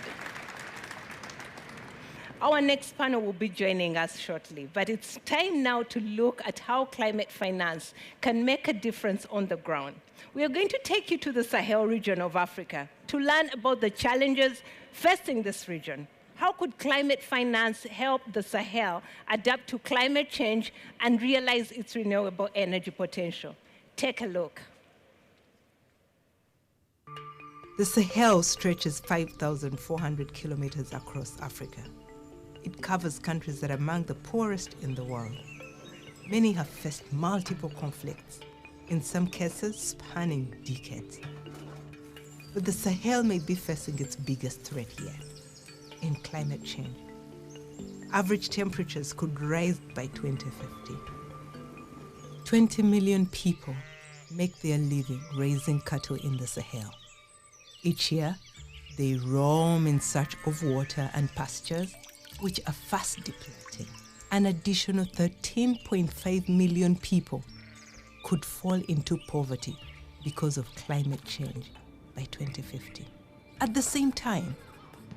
Speaker 1: Our next panel will be joining us shortly, but it's time now to look at how climate finance can make a difference on the ground. We are going to take you to the Sahel region of Africa to learn about the challenges facing this region. How could climate finance help the Sahel adapt to climate change and realize its renewable energy potential? Take a look.
Speaker 9: The Sahel stretches 5,400 kilometers across Africa. It covers countries that are among the poorest in the world. Many have faced multiple conflicts, in some cases spanning decades. But the Sahel may be facing its biggest threat yet, in climate change. Average temperatures could rise by 2050. 20 million people make their living raising cattle in the Sahel. Each year, they roam in search of water and pastures, which are fast depleting. An additional 13.5 million people could fall into poverty because of climate change by 2050. At the same time,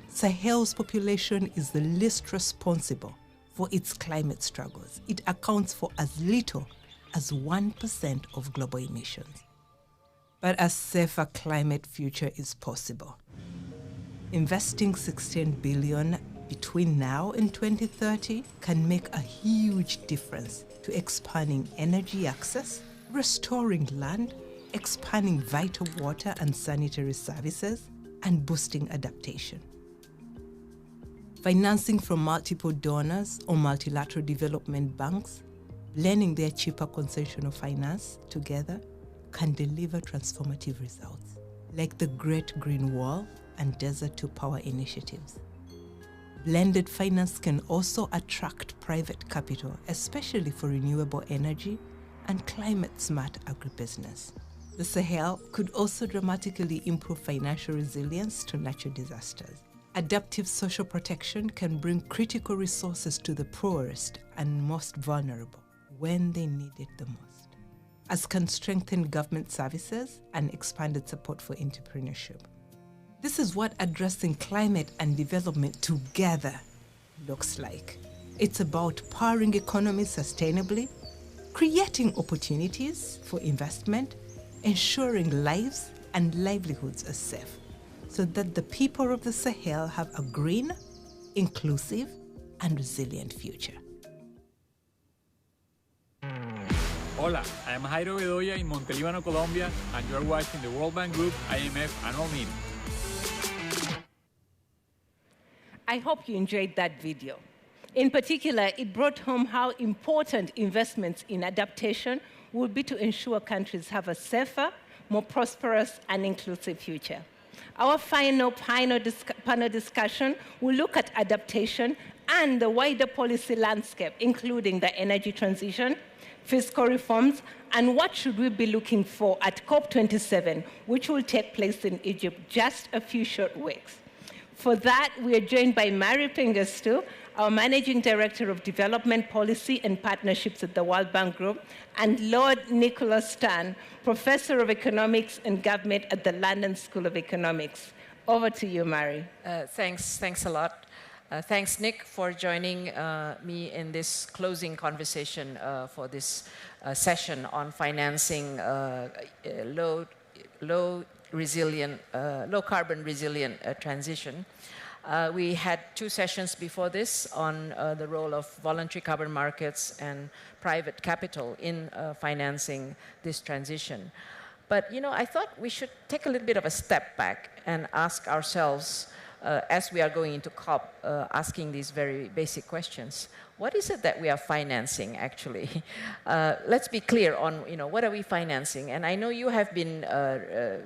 Speaker 9: Sahel's population is the least responsible for its climate struggles. It accounts for as little as 1% of global emissions. But a safer climate future is possible. Investing $16 billion between now and 2030 can make a huge difference to expanding energy access, restoring land, expanding vital water and sanitary services, and boosting adaptation. Financing from multiple donors or multilateral development banks, blending their cheaper concessional finance together, can deliver transformative results, like the Great Green Wall and Desert to Power initiatives. Blended finance can also attract private capital, especially for renewable energy and climate-smart agribusiness. The Sahel could also dramatically improve financial resilience to natural disasters. Adaptive social protection can bring critical resources to the poorest and most vulnerable when they need it the most. as can strengthen government services and expanded support for entrepreneurship. This is what addressing climate and development together looks like. It's about powering economies sustainably, creating opportunities for investment, ensuring lives and livelihoods are safe, so that the people of the Sahel have a green, inclusive, and resilient future.
Speaker 10: Hola, I am Jairo Bedoya in Montelíbano, Colombia, and you are watching the World Bank Group IMF annual meeting.
Speaker 1: I hope you enjoyed that video. In particular, it brought home how important investments in adaptation will be to ensure countries have a safer, more prosperous, and inclusive future. Our final panel discussion will look at adaptation and the wider policy landscape, including the energy transition, fiscal reforms, and what should we be looking for at COP27, which will take place in Egypt just a few short weeks. For that, we are joined by Mary Pangestu, our Managing Director of Development Policy and Partnerships at the World Bank Group, and Lord Nicholas Stern, Professor of Economics and Government at the London School of Economics. Over to you, Mary.
Speaker 11: Thanks a lot. Thanks, Nick, for joining me in this closing conversation for this session on financing low carbon resilient transition. We had two sessions before this on the role of voluntary carbon markets and private capital in financing this transition. But, you know, I thought we should take a little bit of a step back and ask ourselves, as we are going into COP, asking these very basic questions. What is it that we are financing, actually? Let's be clear on, you know, what are we financing? And I know you have been,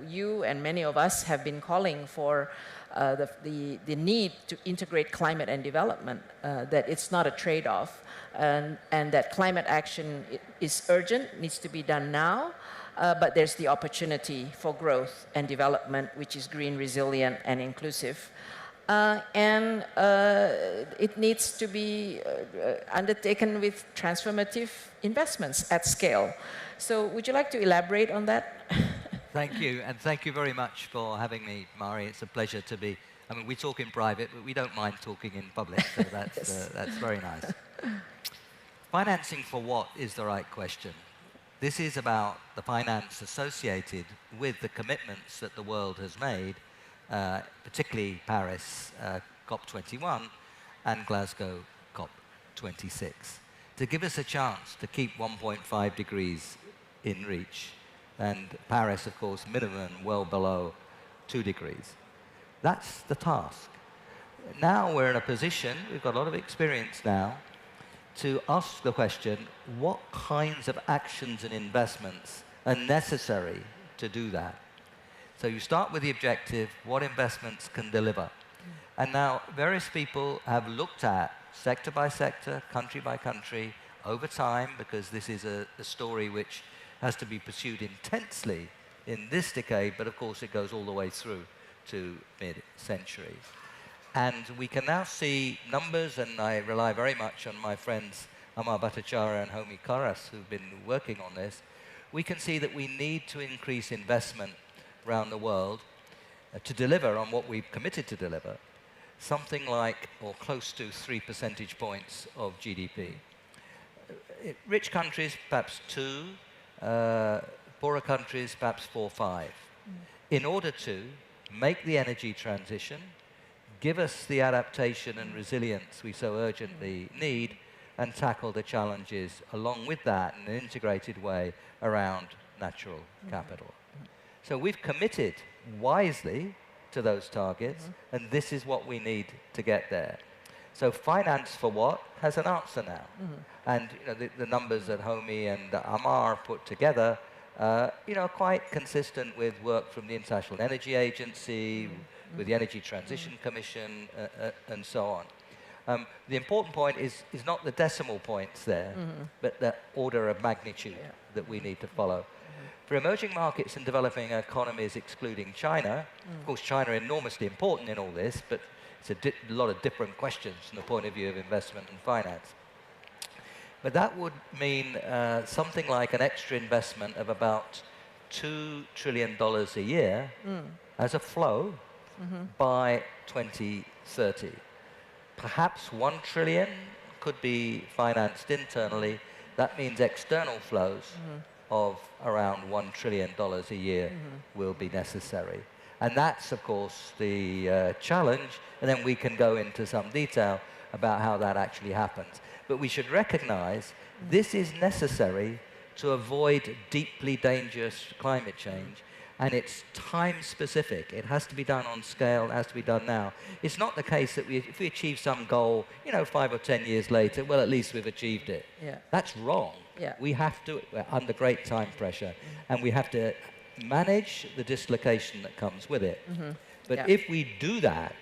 Speaker 11: you and many of us have been calling for the need to integrate climate and development, that it's not a trade-off, and that climate action is urgent, needs to be done now, but there's the opportunity for growth and development, which is green, resilient, and inclusive. And it needs to be undertaken with transformative investments at scale. So would you like to elaborate on that?
Speaker 12: Thank you, and thank you very much for having me, Mari. It's a pleasure to be, I mean, we talk in private, but we don't mind talking in public, so that's, yes. That's very nice. Financing for what is the right question. This is about the finance associated with the commitments that the world has made, particularly Paris COP21 and Glasgow COP26, to give us a chance to keep 1.5 degrees in reach. And Paris, of course, minimum well below 2 degrees. That's the task. Now we're in a position, we've got a lot of experience now, to ask the question, what kinds of actions and investments are necessary to do that? So you start with the objective, what investments can deliver? And now various people have looked at sector by sector, country by country, over time, because this is a story which has to be pursued intensely in this decade, but of course it goes all the way through to mid-century. And we can now see numbers, and I rely very much on my friends Amar Bhattacharya and Homi Karas, who've been working on this. We can see that we need to increase investment around the world to deliver on what we've committed to deliver, something like, or close to 3 percentage points of GDP. Rich countries, perhaps 2, poorer countries, perhaps 4 or 5, in order to make the energy transition, give us the adaptation and resilience we so urgently need, and tackle the challenges along with that in an integrated way around natural capital. So we've committed wisely to those targets, and this is what we need to get there. So finance for what has an answer now. And you know, the numbers that Homi and Amar put together you know, are quite consistent with work from the International Energy Agency, with the Energy Transition Commission, and so on. The important point is not the decimal points there, but the order of magnitude that we need to follow. For emerging markets and developing economies, excluding China, of course, China is enormously important in all this, but it's a lot of different questions from the point of view of investment and finance. But that would mean something like an extra investment of about $2 trillion a year as a flow by 2030. Perhaps 1 trillion could be financed internally. That means external flows of around $1 trillion a year will be necessary. And that's, of course, the challenge. And then we can go into some detail about how that actually happens. But we should recognize this is necessary to avoid deeply dangerous climate change. And it's time-specific. It has to be done on scale. It has to be done now. It's not the case that if we achieve some goal, 5 or 10 years later, well, at least we've achieved it.
Speaker 11: Yeah.
Speaker 12: That's wrong.
Speaker 11: Yeah.
Speaker 12: We have to, we're under great time pressure, and we have to manage the dislocation that comes with it. But if we do that,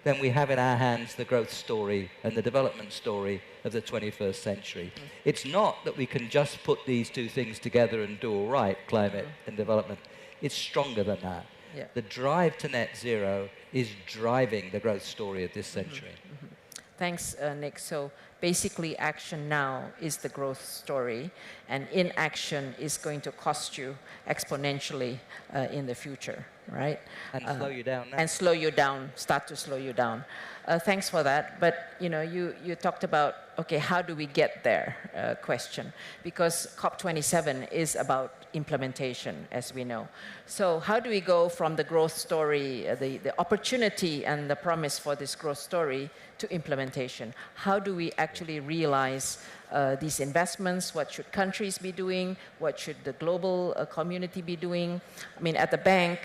Speaker 12: then we have in our hands the growth story and the development story of the 21st century. It's not that we can just put these two things together and do all right, climate and development. It's stronger than that.
Speaker 11: Yeah.
Speaker 12: The drive to net zero is driving the growth story of this century.
Speaker 11: Thanks, Nick. So basically, action now is the growth story, and inaction is going to cost you exponentially in the future, right?
Speaker 12: And slow you down now.
Speaker 11: And slow you down, start to slow you down. Thanks for that. But you talked about, okay, how do we get there question, because COP27 is about implementation, as we know. So how do we go from the growth story, the opportunity and the promise for this growth story to implementation? How do we actually realize these investments? What should countries be doing? What should the global community be doing? I mean, at the bank,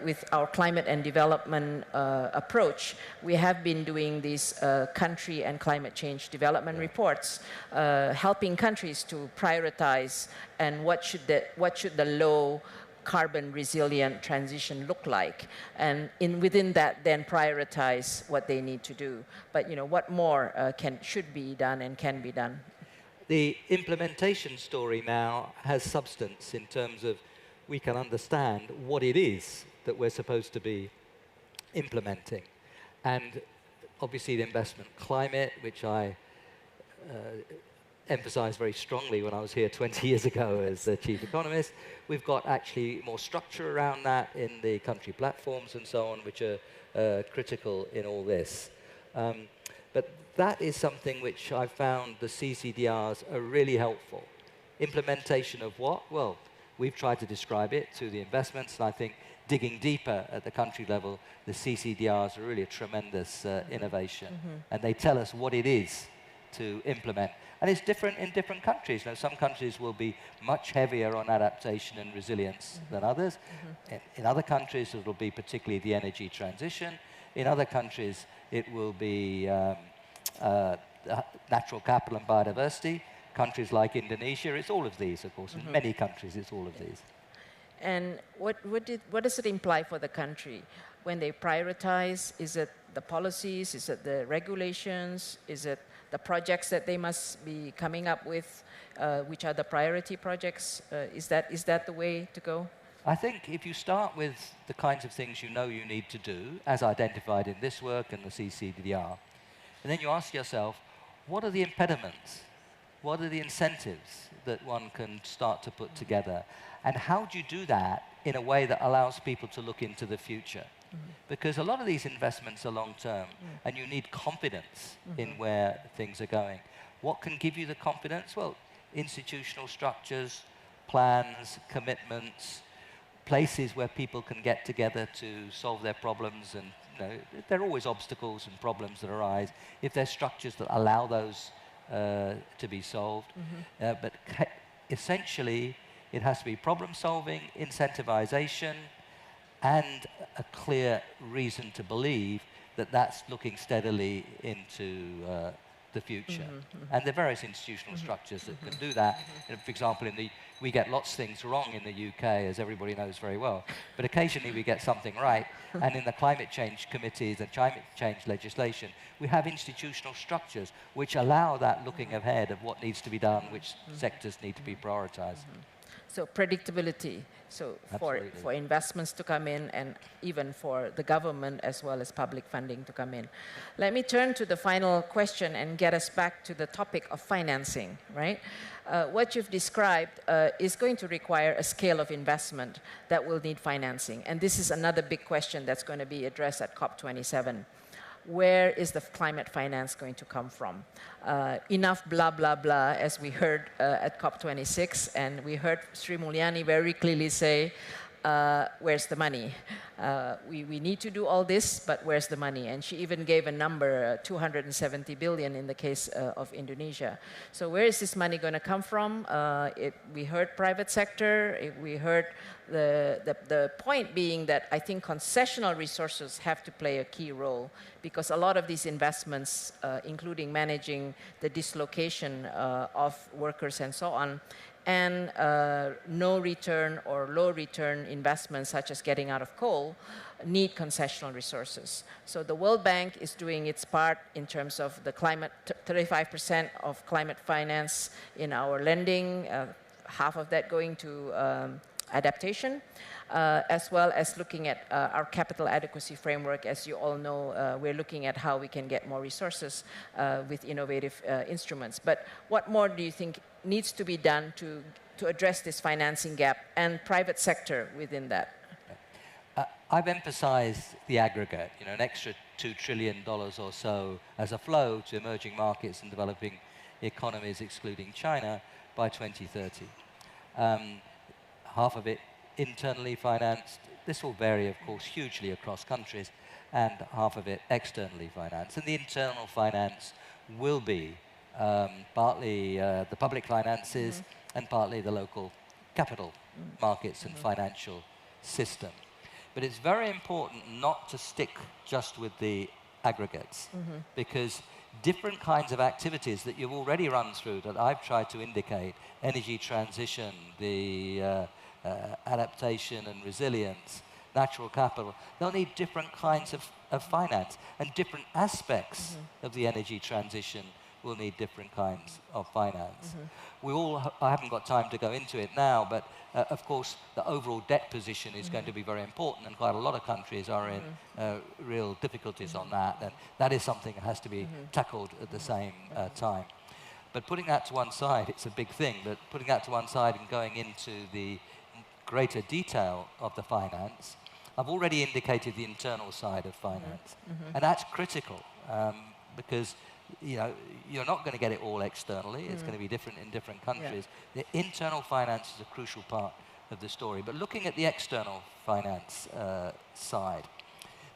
Speaker 11: with our climate and development approach, we have been doing these country and climate change development reports, helping countries to prioritize and what should the low carbon resilient transition look like, and within that then prioritize what they need to do. But what more should be done and can be done?
Speaker 12: The implementation story now has substance in terms of we can understand what it is that we're supposed to be implementing. And obviously the investment climate, which I emphasized very strongly when I was here 20 years ago as the chief economist. We've got actually more structure around that in the country platforms and so on, which are critical in all this. But that is something which I found the CCDRs are really helpful. Implementation of what? Well, we've tried to describe it through the investments, and I think digging deeper at the country level, the CCDRs are really a tremendous innovation. And they tell us what it is to implement. And it's different in different countries. Now, some countries will be much heavier on adaptation and resilience than others. In other countries, it will be particularly the energy transition. In other countries, it will be natural capital and biodiversity. Countries like Indonesia, it's all of these, of course. In many countries, it's all of these.
Speaker 11: And what does it imply for the country? When they prioritize, is it the policies? Is it the regulations? Is it the projects that they must be coming up with, which are the priority projects? Is that the way to go?
Speaker 12: I think if you start with the kinds of things you know you need to do, as identified in this work and the CCDR, and then you ask yourself, what are the impediments? What are the incentives that one can start to put together? And how do you do that in a way that allows people to look into the future? Because a lot of these investments are long-term, and you need confidence in where things are going. What can give you the confidence? Well, institutional structures, plans, commitments, places where people can get together to solve their problems. And there are always obstacles and problems that arise. If there's structures that allow those to be solved. But essentially, it has to be problem-solving, incentivization, and a clear reason to believe that that's looking steadily into the future. And there are various institutional structures that can do that. For example, we get lots of things wrong in the UK, as everybody knows very well. But occasionally we get something right. And in the climate change committees and climate change legislation, we have institutional structures which allow that looking ahead of what needs to be done, which sectors need to be prioritized.
Speaker 11: So predictability, so for investments to come in and even for the government as well as public funding to come in. Let me turn to the final question and get us back to the topic of financing, right? What you've described is going to require a scale of investment that will need financing. And this is another big question that's going to be addressed at COP27. Where is the climate finance going to come from? Enough blah, blah, blah, as we heard at COP26, and we heard Sri Mulyani very clearly say, where's the money? We need to do all this, but where's the money? And she even gave a number, 270 billion in the case of Indonesia. So where is this money going to come from? We heard private sector, we heard the point being that I think concessional resources have to play a key role because a lot of these investments, including managing the dislocation of workers and so on, and no return or low return investments such as getting out of coal need concessional resources. So the World Bank is doing its part in terms of the climate, 35% of climate finance in our lending, half of that going to adaptation, as well as looking at our capital adequacy framework. As you all know, we're looking at how we can get more resources with innovative instruments. But what more do you think needs to be done to address this financing gap and private sector within that?
Speaker 12: I've emphasized the aggregate, you know, an extra $2 trillion or so as a flow to emerging markets and developing economies, excluding China, by 2030. Half of it internally financed. This will vary, of course, hugely across countries, and half of it externally financed. And the internal finance will be partly the public finances and partly the local capital markets and financial system. But it's very important not to stick just with the aggregates, because different kinds of activities that you've already run through that I've tried to indicate, energy transition, the adaptation and resilience, natural capital, they'll need different kinds of finance, and different aspects of the energy transition will need different kinds of finance. I haven't got time to go into it now, but of course the overall debt position is going to be very important, and quite a lot of countries are in real difficulties on that, and that is something that has to be tackled at the same time. But putting that to one side, it's a big thing, but putting that to one side and going into the greater detail of the finance, I've already indicated the internal side of finance, and that's critical because you know, you're not going to get it all externally. It's going to be different in different countries. The internal finance is a crucial part of the story. But looking at the external finance side,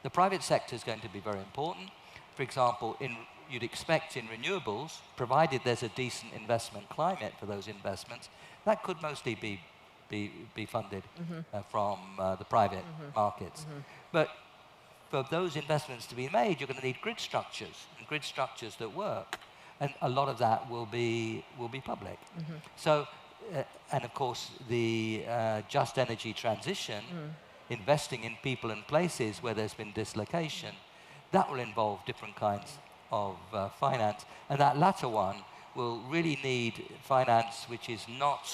Speaker 12: the private sector is going to be very important. For example, you'd expect in renewables, provided there's a decent investment climate for those investments, that could mostly be funded from the private markets. But for those investments to be made, you're going to need grid structures, and grid structures that work, and a lot of that will be public. So, and of course, the just energy transition, investing in people and places where there's been dislocation, that will involve different kinds of finance, and that latter one will really need finance which is not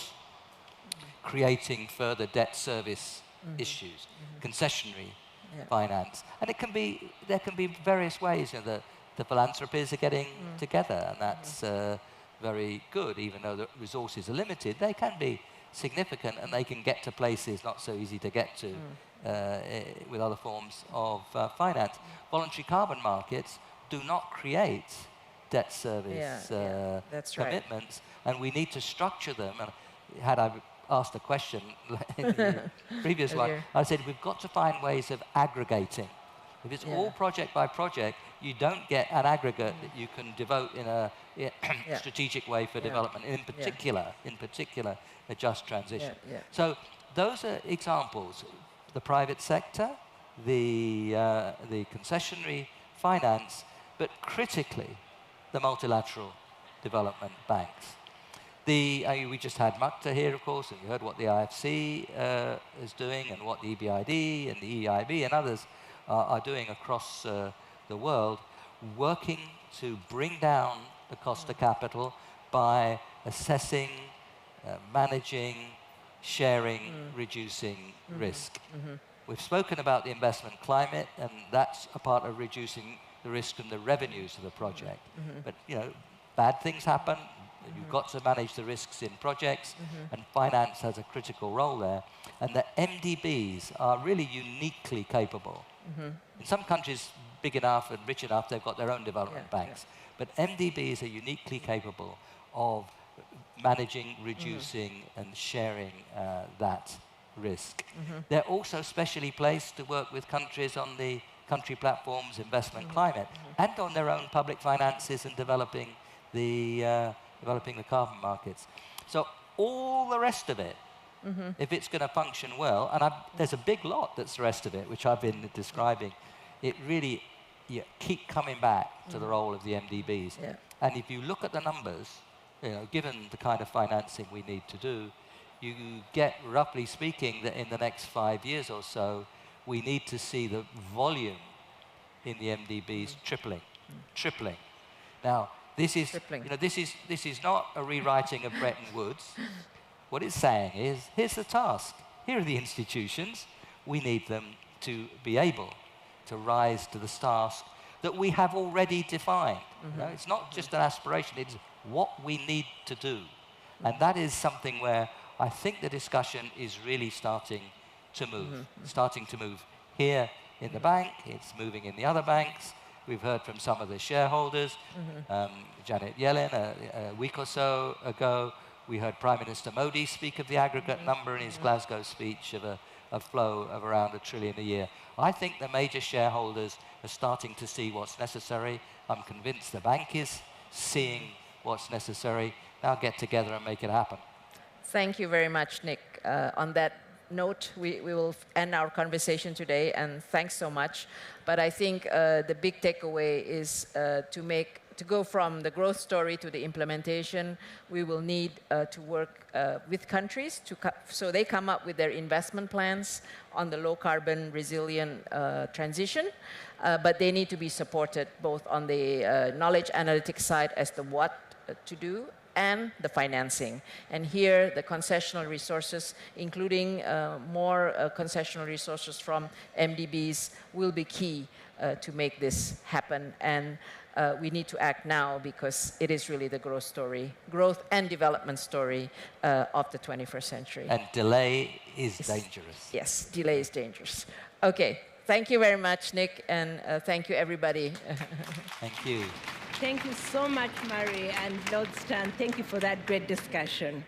Speaker 12: creating further debt service issues, concessionary finance. And there can be various ways. You know, the philanthropies are getting together, and that's very good. Even though the resources are limited, they can be significant, and they can get to places not so easy to get to with other forms of finance. Voluntary carbon markets do not create debt service commitments, and we need to structure them. And had I asked a question in the previous one, I said we've got to find ways of aggregating. If it's all project by project, you don't get an aggregate that you can devote in a strategic way for development, in particular, a just transition. So those are examples. The private sector, the concessionary finance, but critically, the multilateral development banks. We just had Makhtar here, of course, and we heard what the IFC is doing, and what the EBRD and the EIB and others are doing across the world, working to bring down the cost of capital by assessing, managing, sharing, reducing risk. We've spoken about the investment climate, and that's a part of reducing the risk and the revenues of the project. But you know, bad things happen. You've got to manage the risks in projects, and finance has a critical role there. And the MDBs are really uniquely capable. In some countries, big enough and rich enough, they've got their own development banks. But MDBs are uniquely capable of managing, reducing, and sharing that risk. They're also specially placed to work with countries on the country platforms, investment climate, and on their own public finances and developing the carbon markets. So all the rest of it, if it's going to function well, and there's a big lot that's the rest of it, which I've been describing, it really keep coming back to the role of the MDBs. And if you look at the numbers, you know, given the kind of financing we need to do, you get, roughly speaking, that in the next 5 years or so, we need to see the volume in the MDBs tripling. Now, this is, you know, this is not a rewriting of Bretton Woods. What it's saying is, here's the task. Here are the institutions. We need them to be able to rise to the task that we have already defined. You know, it's not just an aspiration, it's what we need to do. And that is something where I think the discussion is really starting to move. Here in the bank, it's moving in the other banks. We've heard from some of the shareholders. Janet Yellen, a week or so ago, we heard Prime Minister Modi speak of the aggregate number in his Glasgow speech of a flow of around $1 trillion a year. I think the major shareholders are starting to see what's necessary. I'm convinced the bank is seeing what's necessary. Now get together and make it happen.
Speaker 11: Thank you very much, Nick. On that note, we will end our conversation today, and thanks so much. But I think the big takeaway is to go from the growth story to the implementation. We will need to work with countries so they come up with their investment plans on the low carbon resilient transition. But they need to be supported both on the knowledge analytics side as to what to do and the financing. And here, the concessional resources, including more concessional resources from MDBs, will be key to make this happen. And we need to act now because it is really the growth and development story of the 21st century.
Speaker 12: And delay is dangerous.
Speaker 11: Yes, delay is dangerous. Okay, thank you very much, Nick, and thank you, everybody.
Speaker 12: Thank you.
Speaker 1: Thank you so much, Murray, and Lord Stan. Thank you for that great discussion.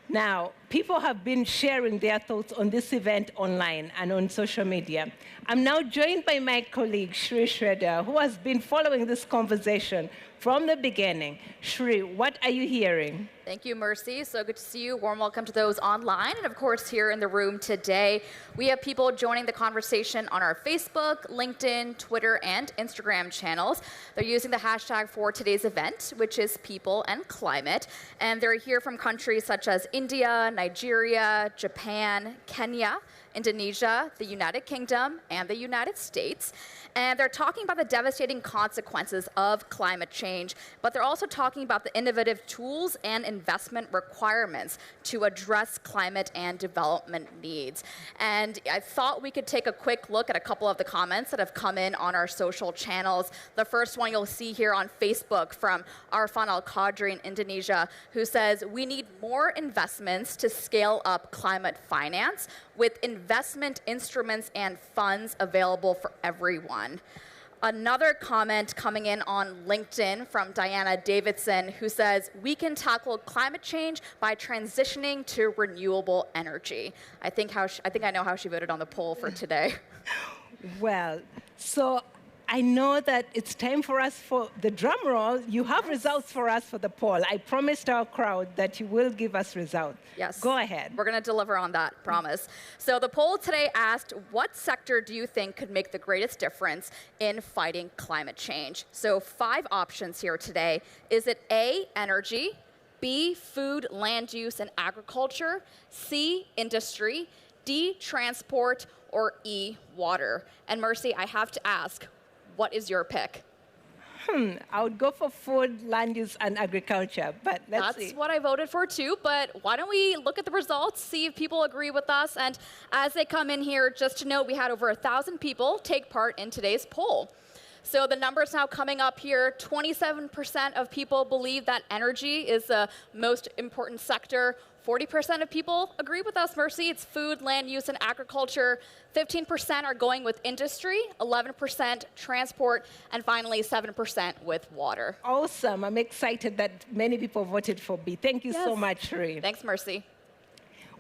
Speaker 1: Now, people have been sharing their thoughts on this event online and on social media. I'm now joined by my colleague, Shri Shredder, who has been following this conversation from the beginning. Shri, what are you hearing?
Speaker 13: Thank you, Mercy. So good to see you. Warm welcome to those online. And of course, here in the room today, we have people joining the conversation on our Facebook, LinkedIn, Twitter, and Instagram channels. They're using the hashtag for today's event, which is People and Climate. And they're here from countries such as India, Nigeria, Japan, Kenya, Indonesia, the United Kingdom, and the United States. And they're talking about the devastating consequences of climate change, but they're also talking about the innovative tools and investment requirements to address climate and development needs. And I thought we could take a quick look at a couple of the comments that have come in on our social channels. The first one you'll see here on Facebook from Arfan Al-Qadri in Indonesia, who says, we need more investments to scale up climate finance with investment instruments and funds available for everyone. Another comment coming in on LinkedIn from Diana Davidson, who says, we can tackle climate change by transitioning to renewable energy. I think I know how she voted on the poll for today.
Speaker 1: Well, so I know that it's time for us for the drum roll. You have results for us for the poll. I promised our crowd that you will give us results.
Speaker 13: Yes.
Speaker 1: Go ahead.
Speaker 13: We're going to deliver on that promise. So the poll today asked, what sector do you think could make the greatest difference in fighting climate change? So 5 options here today. Is it A, energy, B, food, land use, and agriculture, C, industry, D, transport, or E, water? And Mercy, I have to ask, what is your pick?
Speaker 1: I would go for food, land use, and agriculture, but let's see.
Speaker 13: That's what I voted for too, but why don't we look at the results, see if people agree with us, and as they come in here, just to note, we had over 1,000 people take part in today's poll. So the numbers now coming up here, 27% of people believe that energy is the most important sector. 40% of people agree with us, Mercy. It's food, land use, and agriculture. 15% are going with industry, 11% transport, and finally 7% with water.
Speaker 1: Awesome. I'm excited that many people voted for B. Thank you so much, Sheree.
Speaker 13: Thanks, Mercy.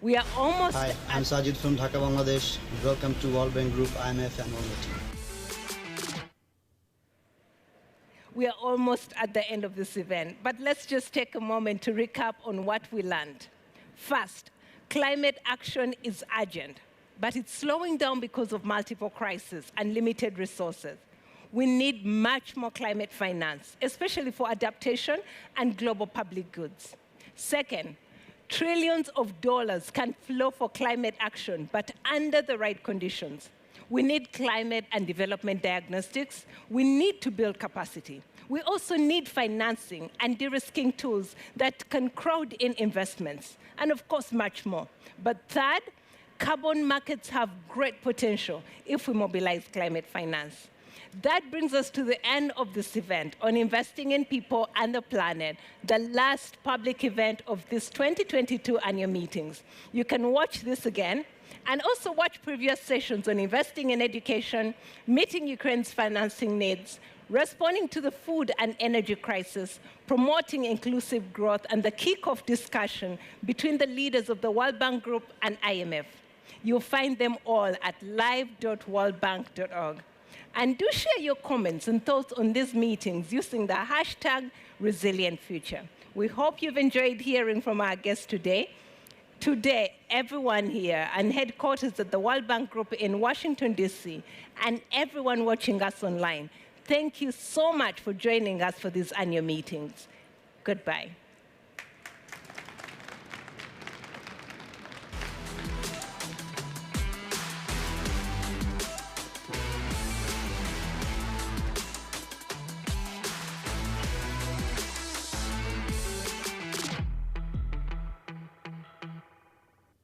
Speaker 1: We are almost...
Speaker 14: Hi, I'm Sajid from Dhaka, Bangladesh. Welcome to World Bank Group, IMF, and all the team.
Speaker 1: We are almost at the end of this event, but let's just take a moment to recap on what we learned. First, climate action is urgent, but it's slowing down because of multiple crises and limited resources. We need much more climate finance, especially for adaptation and global public goods. Second, trillions of dollars can flow for climate action, but under the right conditions. We need climate and development diagnostics. We need to build capacity. We also need financing and de-risking tools that can crowd in investments, and of course, much more. But third, carbon markets have great potential if we mobilize climate finance. That brings us to the end of this event on investing in people and the planet, the last public event of this 2022 annual meetings. You can watch this again and also watch previous sessions on investing in education, meeting Ukraine's financing needs, responding to the food and energy crisis, promoting inclusive growth, and the kickoff discussion between the leaders of the World Bank Group and IMF. You'll find them all at live.worldbank.org. And do share your comments and thoughts on these meetings using the hashtag #ResilientFuture. We hope you've enjoyed hearing from our guests today. Today, everyone here and headquarters at the World Bank Group in Washington, D.C., and everyone watching us online, thank you so much for joining us for these annual meetings. Goodbye.